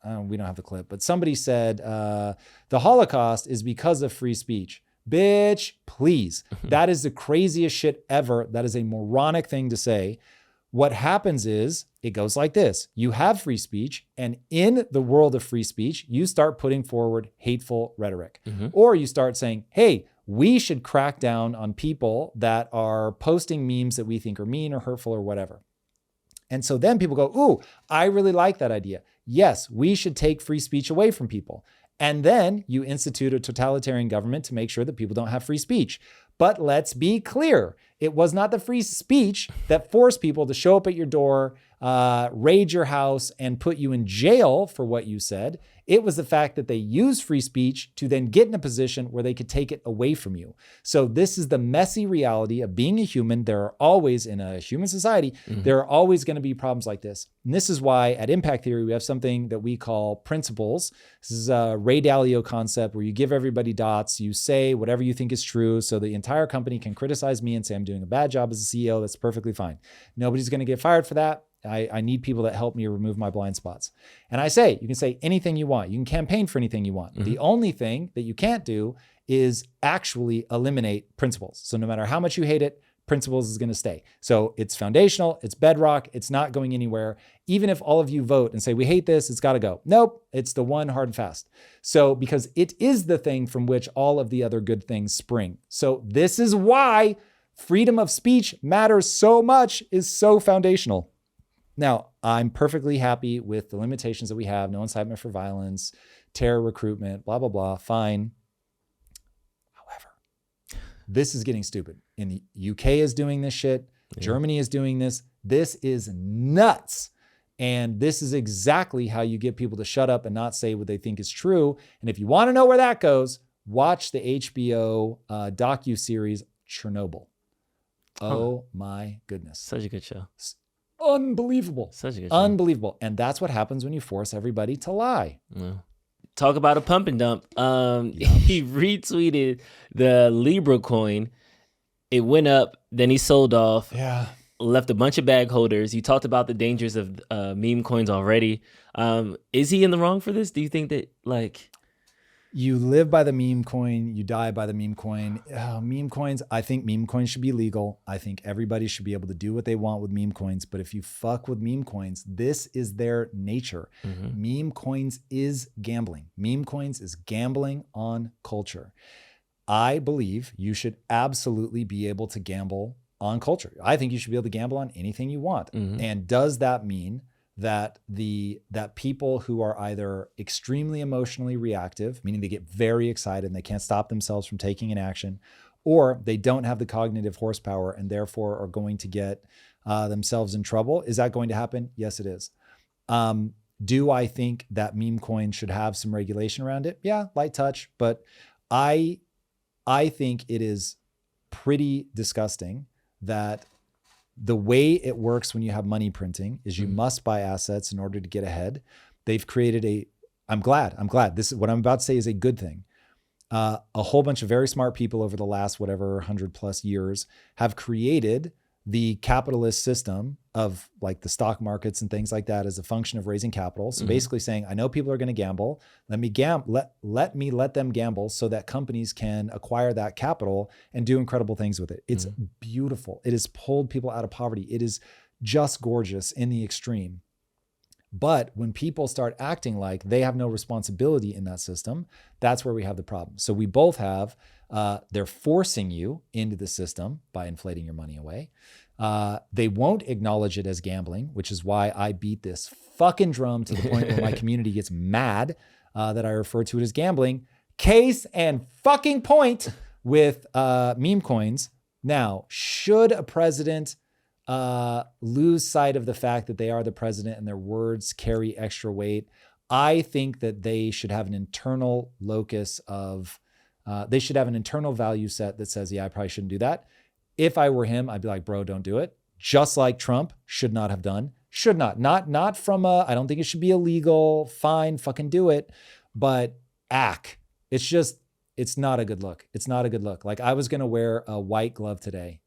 we don't have the clip, but somebody said the Holocaust is because of free speech. Bitch, please. That is the craziest shit ever. That is a moronic thing to say. What happens is it goes like this. You have free speech, and in the world of free speech, you start putting forward hateful rhetoric. Or you start saying, hey, we should crack down on people that are posting memes that we think are mean or hurtful or whatever. And so then people go, ooh, I really like that idea. Yes, we should take free speech away from people. And then you institute a totalitarian government to make sure that people don't have free speech. But let's be clear. It was not the free speech that forced people to show up at your door, raid your house, and put you in jail for what you said. It was the fact that they used free speech to then get in a position where they could take it away from you. So this is the messy reality of being a human. There are always, in a human society, there are always going to be problems like this. And this is why at Impact Theory, we have something that we call principles. This is a Ray Dalio concept where you give everybody dots, you say whatever you think is true, so the entire company can criticize me and say I'm doing a bad job as a CEO. That's perfectly fine. Nobody's going to get fired for that. I need people that help me remove my blind spots. And I say, you can say anything you want. You can campaign for anything you want. The only thing that you can't do is actually eliminate principles. So no matter how much you hate it, principles is going to stay. So it's foundational, it's bedrock, it's not going anywhere. Even if all of you vote and say, we hate this, it's got to go. Nope, it's the one hard and fast. So because it is the thing from which all of the other good things spring. So this is why freedom of speech matters so much, is so foundational. Now, I'm perfectly happy with the limitations that we have, no incitement for violence, terror recruitment, blah, blah, blah, fine. However, this is getting stupid. In the UK is doing this shit. Germany is doing this. This is nuts. And this is exactly how you get people to shut up and not say what they think is true. And if you want to know where that goes, watch the HBO docuseries Chernobyl. Oh my goodness.
Such a good show.
Unbelievable.
Such a good show.
Unbelievable. And that's what happens when you force everybody to lie.
Yeah. Talk about a pump and dump. He retweeted the Libra coin. It went up, then he sold off.
Yeah.
Left a bunch of bag holders. You talked about the dangers of meme coins already. Is he in the wrong for this? Do you think that, like,
you live by the meme coin, you die by the meme coin? Meme coins, I think meme coins should be legal. I think everybody should be able to do what they want with meme coins. But if you fuck with meme coins, this is their nature. Meme coins is gambling. Meme coins is gambling on culture. I believe you should absolutely be able to gamble on culture. I think you should be able to gamble on anything you want. And does that mean that that people who are either extremely emotionally reactive, meaning they get very excited and they can't stop themselves from taking an action, or they don't have the cognitive horsepower and therefore are going to get themselves in trouble? Is that going to happen? Yes, it is. Do I think that meme coin should have some regulation around it? Yeah, light touch. But I think it is pretty disgusting that the way it works when you have money printing is you must buy assets in order to get ahead. They've created I'm glad. This is what I'm about to say is a good thing. A whole bunch of very smart people over the last, 100+ years have created the capitalist system of like the stock markets and things like that as a function of raising capital. So basically saying, I know people are going to gamble. Let me let them gamble so that companies can acquire that capital and do incredible things with it. It's beautiful. It has pulled people out of poverty. It is just gorgeous in the extreme. But when people start acting like they have no responsibility in that system, that's where we have the problem. So we both have, they're forcing you into the system by inflating your money away. They won't acknowledge it as gambling, which is why I beat this fucking drum to the point where my community gets mad that I refer to it as gambling. Case and fucking point with meme coins. Now, should a president lose sight of the fact that they are the president and their words carry extra weight? I think that they should have an internal locus of, they should have an internal value set that says, yeah, I probably shouldn't do that. If I were him, I'd be like, bro, don't do it. Just like Trump should not have done. Should not from I don't think it should be illegal. Fine, fucking do it. But it's not a good look. It's not a good look. Like I was going to wear a white glove today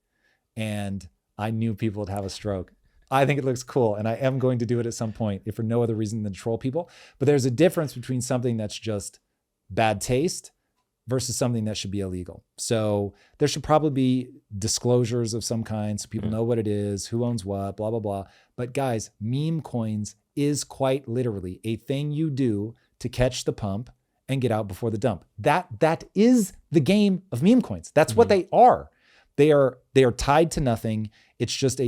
and I knew people would have a stroke. I think it looks cool. And I am going to do it at some point, if for no other reason than to troll people. But there's a difference between something that's just bad taste versus something that should be illegal. So there should probably be disclosures of some kind so people know what it is, who owns what, blah, blah, blah. But guys, meme coins is quite literally a thing you do to catch the pump and get out before the dump. That is the game of meme coins. That's what they are. They are tied to nothing. It's just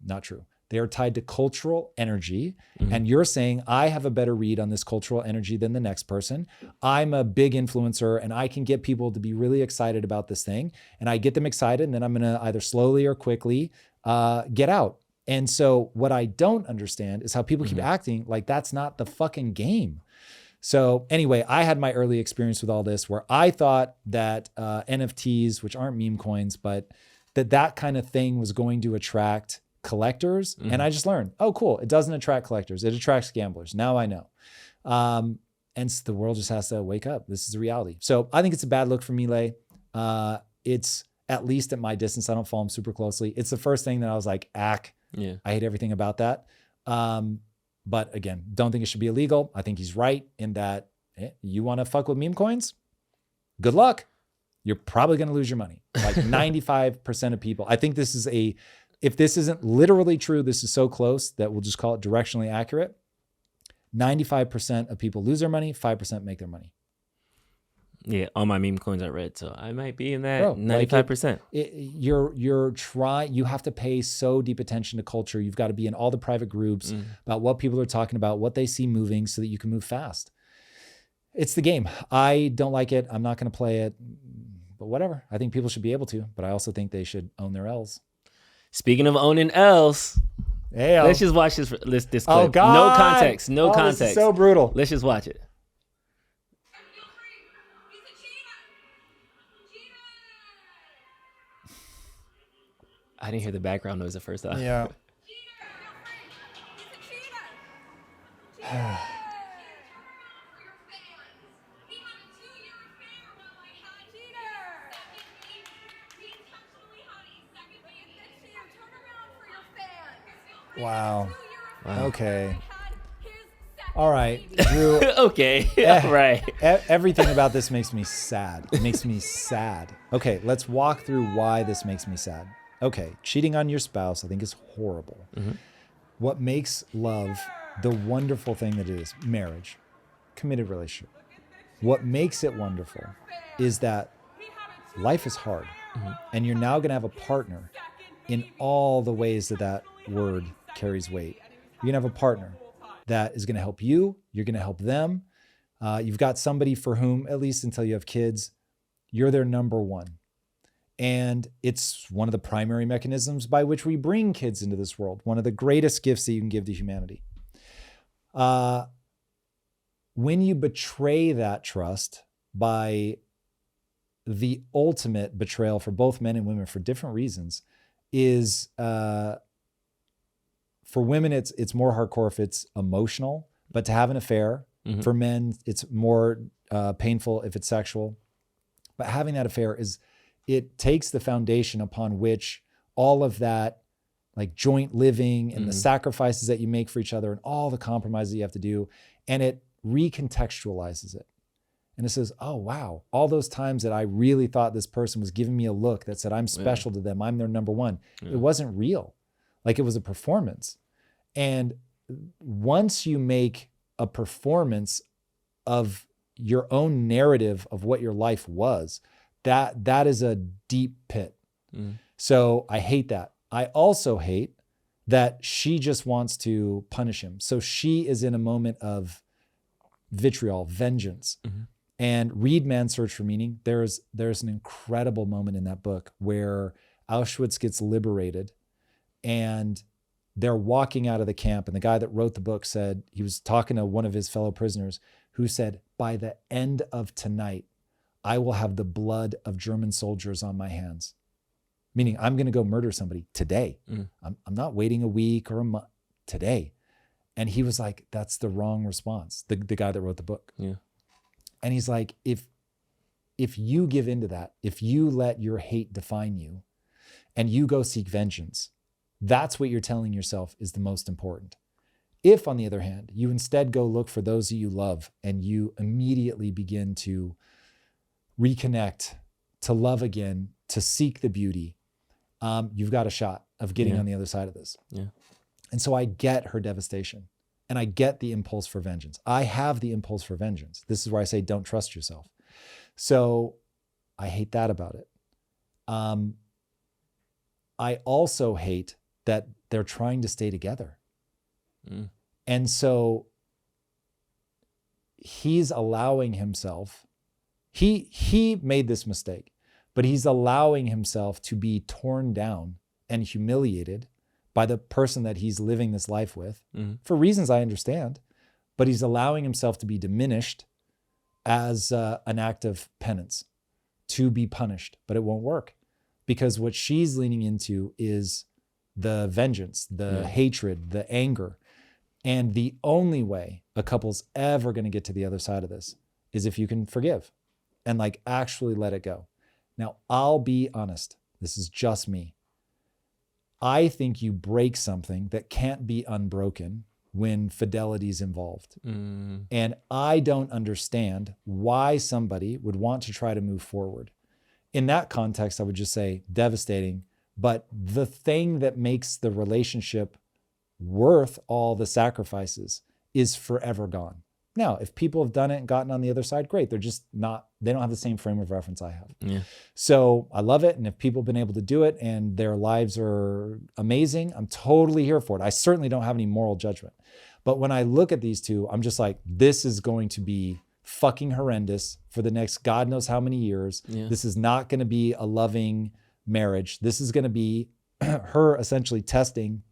not true. They are tied to cultural energy. And you're saying, I have a better read on this cultural energy than the next person. I'm a big influencer and I can get people to be really excited about this thing. And I get them excited and then I'm going to either slowly or quickly get out. And so what I don't understand is how people keep acting like that's not the fucking game. So anyway, I had my early experience with all this where I thought that NFTs, which aren't meme coins, but that kind of thing was going to attract collectors. And I just learned, oh, cool. It doesn't attract collectors. It attracts gamblers. Now I know. And so the world just has to wake up. This is the reality. So I think it's a bad look for Milei. It's at least at my distance. I don't follow him super closely. It's the first thing that I was like, yeah. I hate everything about that. But again, don't think it should be illegal. I think he's right in that you want to fuck with meme coins? Good luck. You're probably going to lose your money. Like 95% of people. I think this is if this isn't literally true, this is so close that we'll just call it directionally accurate. 95% of people lose their money, 5% make their money.
Yeah, all my meme coins are red, so I might be in that 95%.
You have to pay so deep attention to culture. You've got to be in all the private groups about what people are talking about, what they see moving so that you can move fast. It's the game. I don't like it. I'm not going to play it, but whatever. I think people should be able to, but I also think they should own their L's.
Speaking of owning L's, let's just watch this clip. Oh, God. No context. No context.
This is so brutal.
Let's just watch it. I didn't hear the background noise the first time.
Yeah. Wow. Okay. All right, Drew.
Okay. All right.
Everything about this makes me sad. It makes me sad. Okay, let's walk through why this makes me sad. Okay, cheating on your spouse, I think is horrible. What makes love the wonderful thing that it is, marriage, committed relationship. What makes it wonderful is that life is hard, and you're now going to have a partner in all the ways that word carries weight. You're going to have a partner that is going to help you. You're going to help them. You've got somebody for whom, at least until you have kids, you're their number one. And it's one of the primary mechanisms by which we bring kids into this world. One of the greatest gifts that you can give to humanity. When you betray that trust by the ultimate betrayal for both men and women for different reasons is, for women, it's more hardcore if it's emotional, but to have an affair, for men, it's more painful if it's sexual. But having that affair it takes the foundation upon which all of that like joint living and the sacrifices that you make for each other and all the compromises you have to do, and it recontextualizes it. And it says, oh, wow, all those times that I really thought this person was giving me a look that said, I'm special to them, I'm their number one. It wasn't real. Like it was a performance. And once you make a performance of your own narrative of what your life was, that is a deep pit. So I hate that. I also hate that she just wants to punish him. So she is in a moment of vitriol, vengeance. And read Man's Search for Meaning. There's an incredible moment in that book where Auschwitz gets liberated and they're walking out of the camp. And the guy that wrote the book said, he was talking to one of his fellow prisoners who said, by the end of tonight, I will have the blood of German soldiers on my hands. Meaning I'm going to go murder somebody today. I'm not waiting a week or a month, today. And he was like, that's the wrong response. The guy that wrote the book.
Yeah.
And he's like, if you give into that, if you let your hate define you and you go seek vengeance, that's what you're telling yourself is the most important. If, on the other hand, you instead go look for those that you love and you immediately begin to reconnect, to love again, to seek the beauty, you've got a shot of getting on the other side of this.
Yeah.
And so I get her devastation and I get the impulse for vengeance. I have the impulse for vengeance. This is where I say, don't trust yourself. So I hate that about it. I also hate that they're trying to stay together. And so he's allowing himself, he made this mistake, but he's allowing himself to be torn down and humiliated by the person that he's living this life with for reasons I understand, but he's allowing himself to be diminished as an act of penance, to be punished, but it won't work because what she's leaning into is the vengeance, the hatred, the anger. And the only way a couple's ever going to get to the other side of this is if you can forgive and like actually let it go. Now, I'll be honest. This is just me. I think you break something that can't be unbroken when fidelity is involved. And I don't understand why somebody would want to try to move forward. In that context, I would just say devastating. But the thing that makes the relationship worth all the sacrifices is forever gone. Now, if people have done it and gotten on the other side, great. They're just not, they don't have the same frame of reference I have.
Yeah.
So I love it. And if people have been able to do it and their lives are amazing, I'm totally here for it. I certainly don't have any moral judgment. But when I look at these two, I'm just like, this is going to be fucking horrendous for the next God knows how many years.
Yeah.
This is not going to be a loving marriage. This is going to be her essentially testing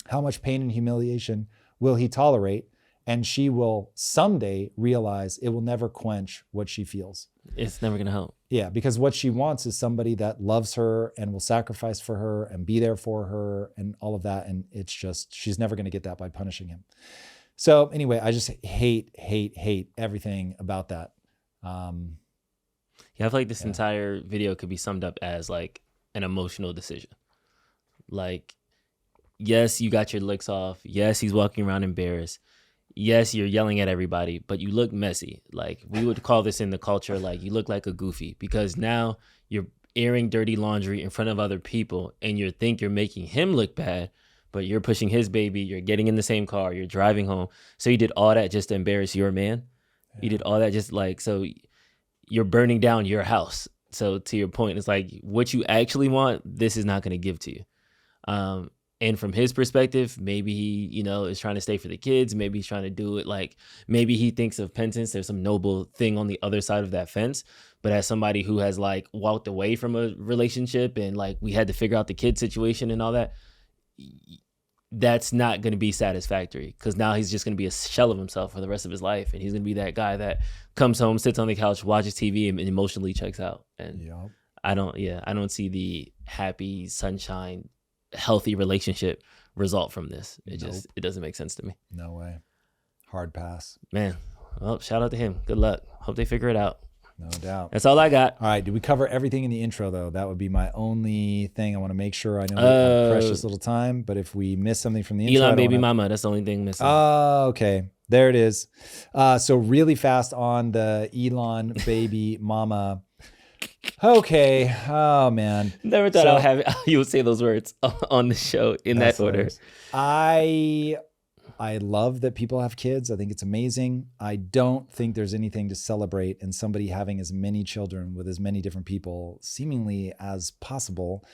how much pain and humiliation will he tolerate. And she will someday realize it will never quench what she feels.
It's never going to help.
Yeah, because what she wants is somebody that loves her and will sacrifice for her and be there for her and all of that. And it's just, she's never going to get that by punishing him. So anyway, I just hate everything about that.
Yeah, I feel like this entire video could be summed up as like an emotional decision. Like, yes, you got your licks off. Yes, he's walking around embarrassed. Yes, you're yelling at everybody, but you look messy. Like we would call this in the culture, like you look like a goofy because now you're airing dirty laundry in front of other people and you think you're making him look bad, but you're pushing his baby, you're getting in the same car, you're driving home. So you did all that just to embarrass your man. Yeah. You did all that just like, so you're burning down your house. So to your point, it's like what you actually want, this is not going to give to you. And from his perspective, maybe he, you know, is trying to stay for the kids. Maybe he's trying to do it like, maybe he thinks of penance. There's some noble thing on the other side of that fence. But as somebody who has like walked away from a relationship and like we had to figure out the kid situation and all that, that's not going to be satisfactory because now he's just going to be a shell of himself for the rest of his life. And he's going to be that guy that comes home, sits on the couch, watches TV and emotionally checks out. And I don't see the happy, sunshine, healthy relationship result from this. It doesn't make sense to me.
No way. Hard pass.
Man, well, shout out to him. Good luck. Hope they figure it out.
No doubt.
That's all I got.
All right. Did we cover everything in the intro though? That would be my only thing. I want to make sure I know precious little time, but if we miss something from the intro,
Elon baby mama, that's the only thing missing.
Oh, okay. There it is. So really fast on the Elon baby mama. Okay. Oh man.
Never thought I would have it. You would say those words on the show in that order.
I love that people have kids. I think it's amazing. I don't think there's anything to celebrate in somebody having as many children with as many different people seemingly as possible.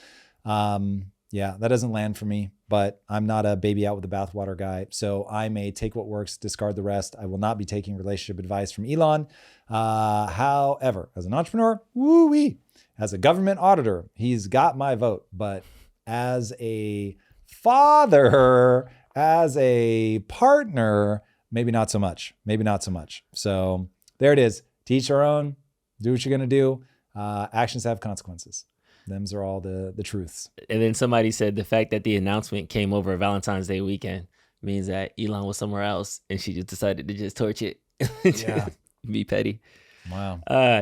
Yeah, that doesn't land for me, but I'm not a baby out with the bathwater guy. So I may take what works, discard the rest. I will not be taking relationship advice from Elon. However, as an entrepreneur, woo-wee, as a government auditor, he's got my vote. But as a father, as a partner, maybe not so much. Maybe not so much. So there it is. To each our own. Do what you're going to do. Actions have consequences. Them's are all the truths.
And then somebody said the fact that the announcement came over Valentine's Day weekend means that Elon was somewhere else and she just decided to just torch it.
Yeah.
Be petty.
Wow.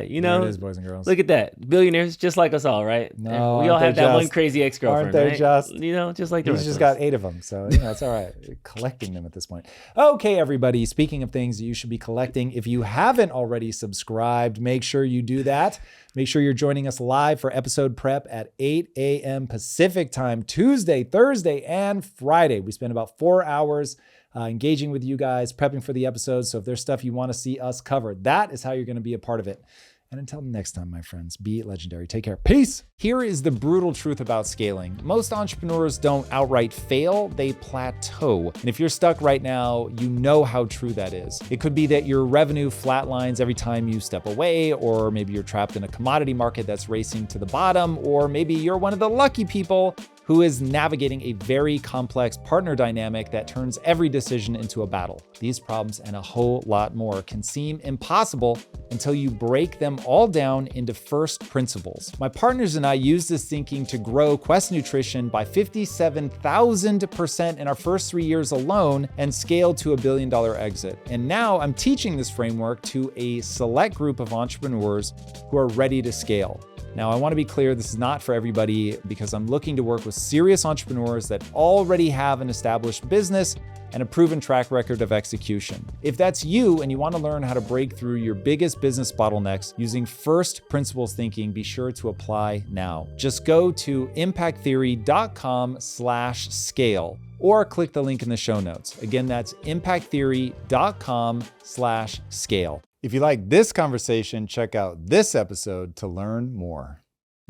You know,
there it is, boys and girls.
look at that. Billionaires just like us all, right?
No,
we all have that
just?
one crazy ex-girlfriend,
Aren't they
right?
just?
You know, just like the
He's
rest
just
of us.
got 8 of them. So, it's all right. Collecting them at this point. Okay, everybody. Speaking of things that you should be collecting, if you haven't already subscribed, make sure you do that. Make sure you're joining us live for episode prep at 8 a.m. Pacific time, Tuesday, Thursday, and Friday. We spend about 4 hours engaging with you guys, prepping for the episodes. So if there's stuff you want to see us cover, that is how you're going to be a part of it. And until next time, my friends, be legendary. Take care. Peace. Here is the brutal truth about scaling. Most entrepreneurs don't outright fail, they plateau. And if you're stuck right now, you know how true that is. It could be that your revenue flatlines every time you step away, or maybe you're trapped in a commodity market that's racing to the bottom, or maybe you're one of the lucky people who is navigating a very complex partner dynamic that turns every decision into a battle. These problems and a whole lot more can seem impossible until you break them all down into first principles. My partners and I used this thinking to grow Quest Nutrition by 57,000% in our first 3 years alone and scaled to $1 billion exit. And now I'm teaching this framework to a select group of entrepreneurs who are ready to scale. Now, I want to be clear, this is not for everybody because I'm looking to work with serious entrepreneurs that already have an established business and a proven track record of execution. If that's you and you want to learn how to break through your biggest business bottlenecks using first principles thinking, be sure to apply now. Just go to impacttheory.com/scale or click the link in the show notes. Again, that's impacttheory.com/scale. If you like this conversation, check out this episode to learn more.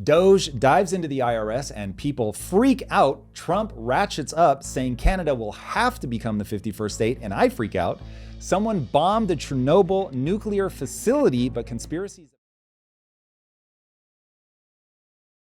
Doge dives into the IRS and people freak out. Trump ratchets up, saying Canada will have to become the 51st state, and I freak out. Someone bombed the Chernobyl nuclear facility, but conspiracies...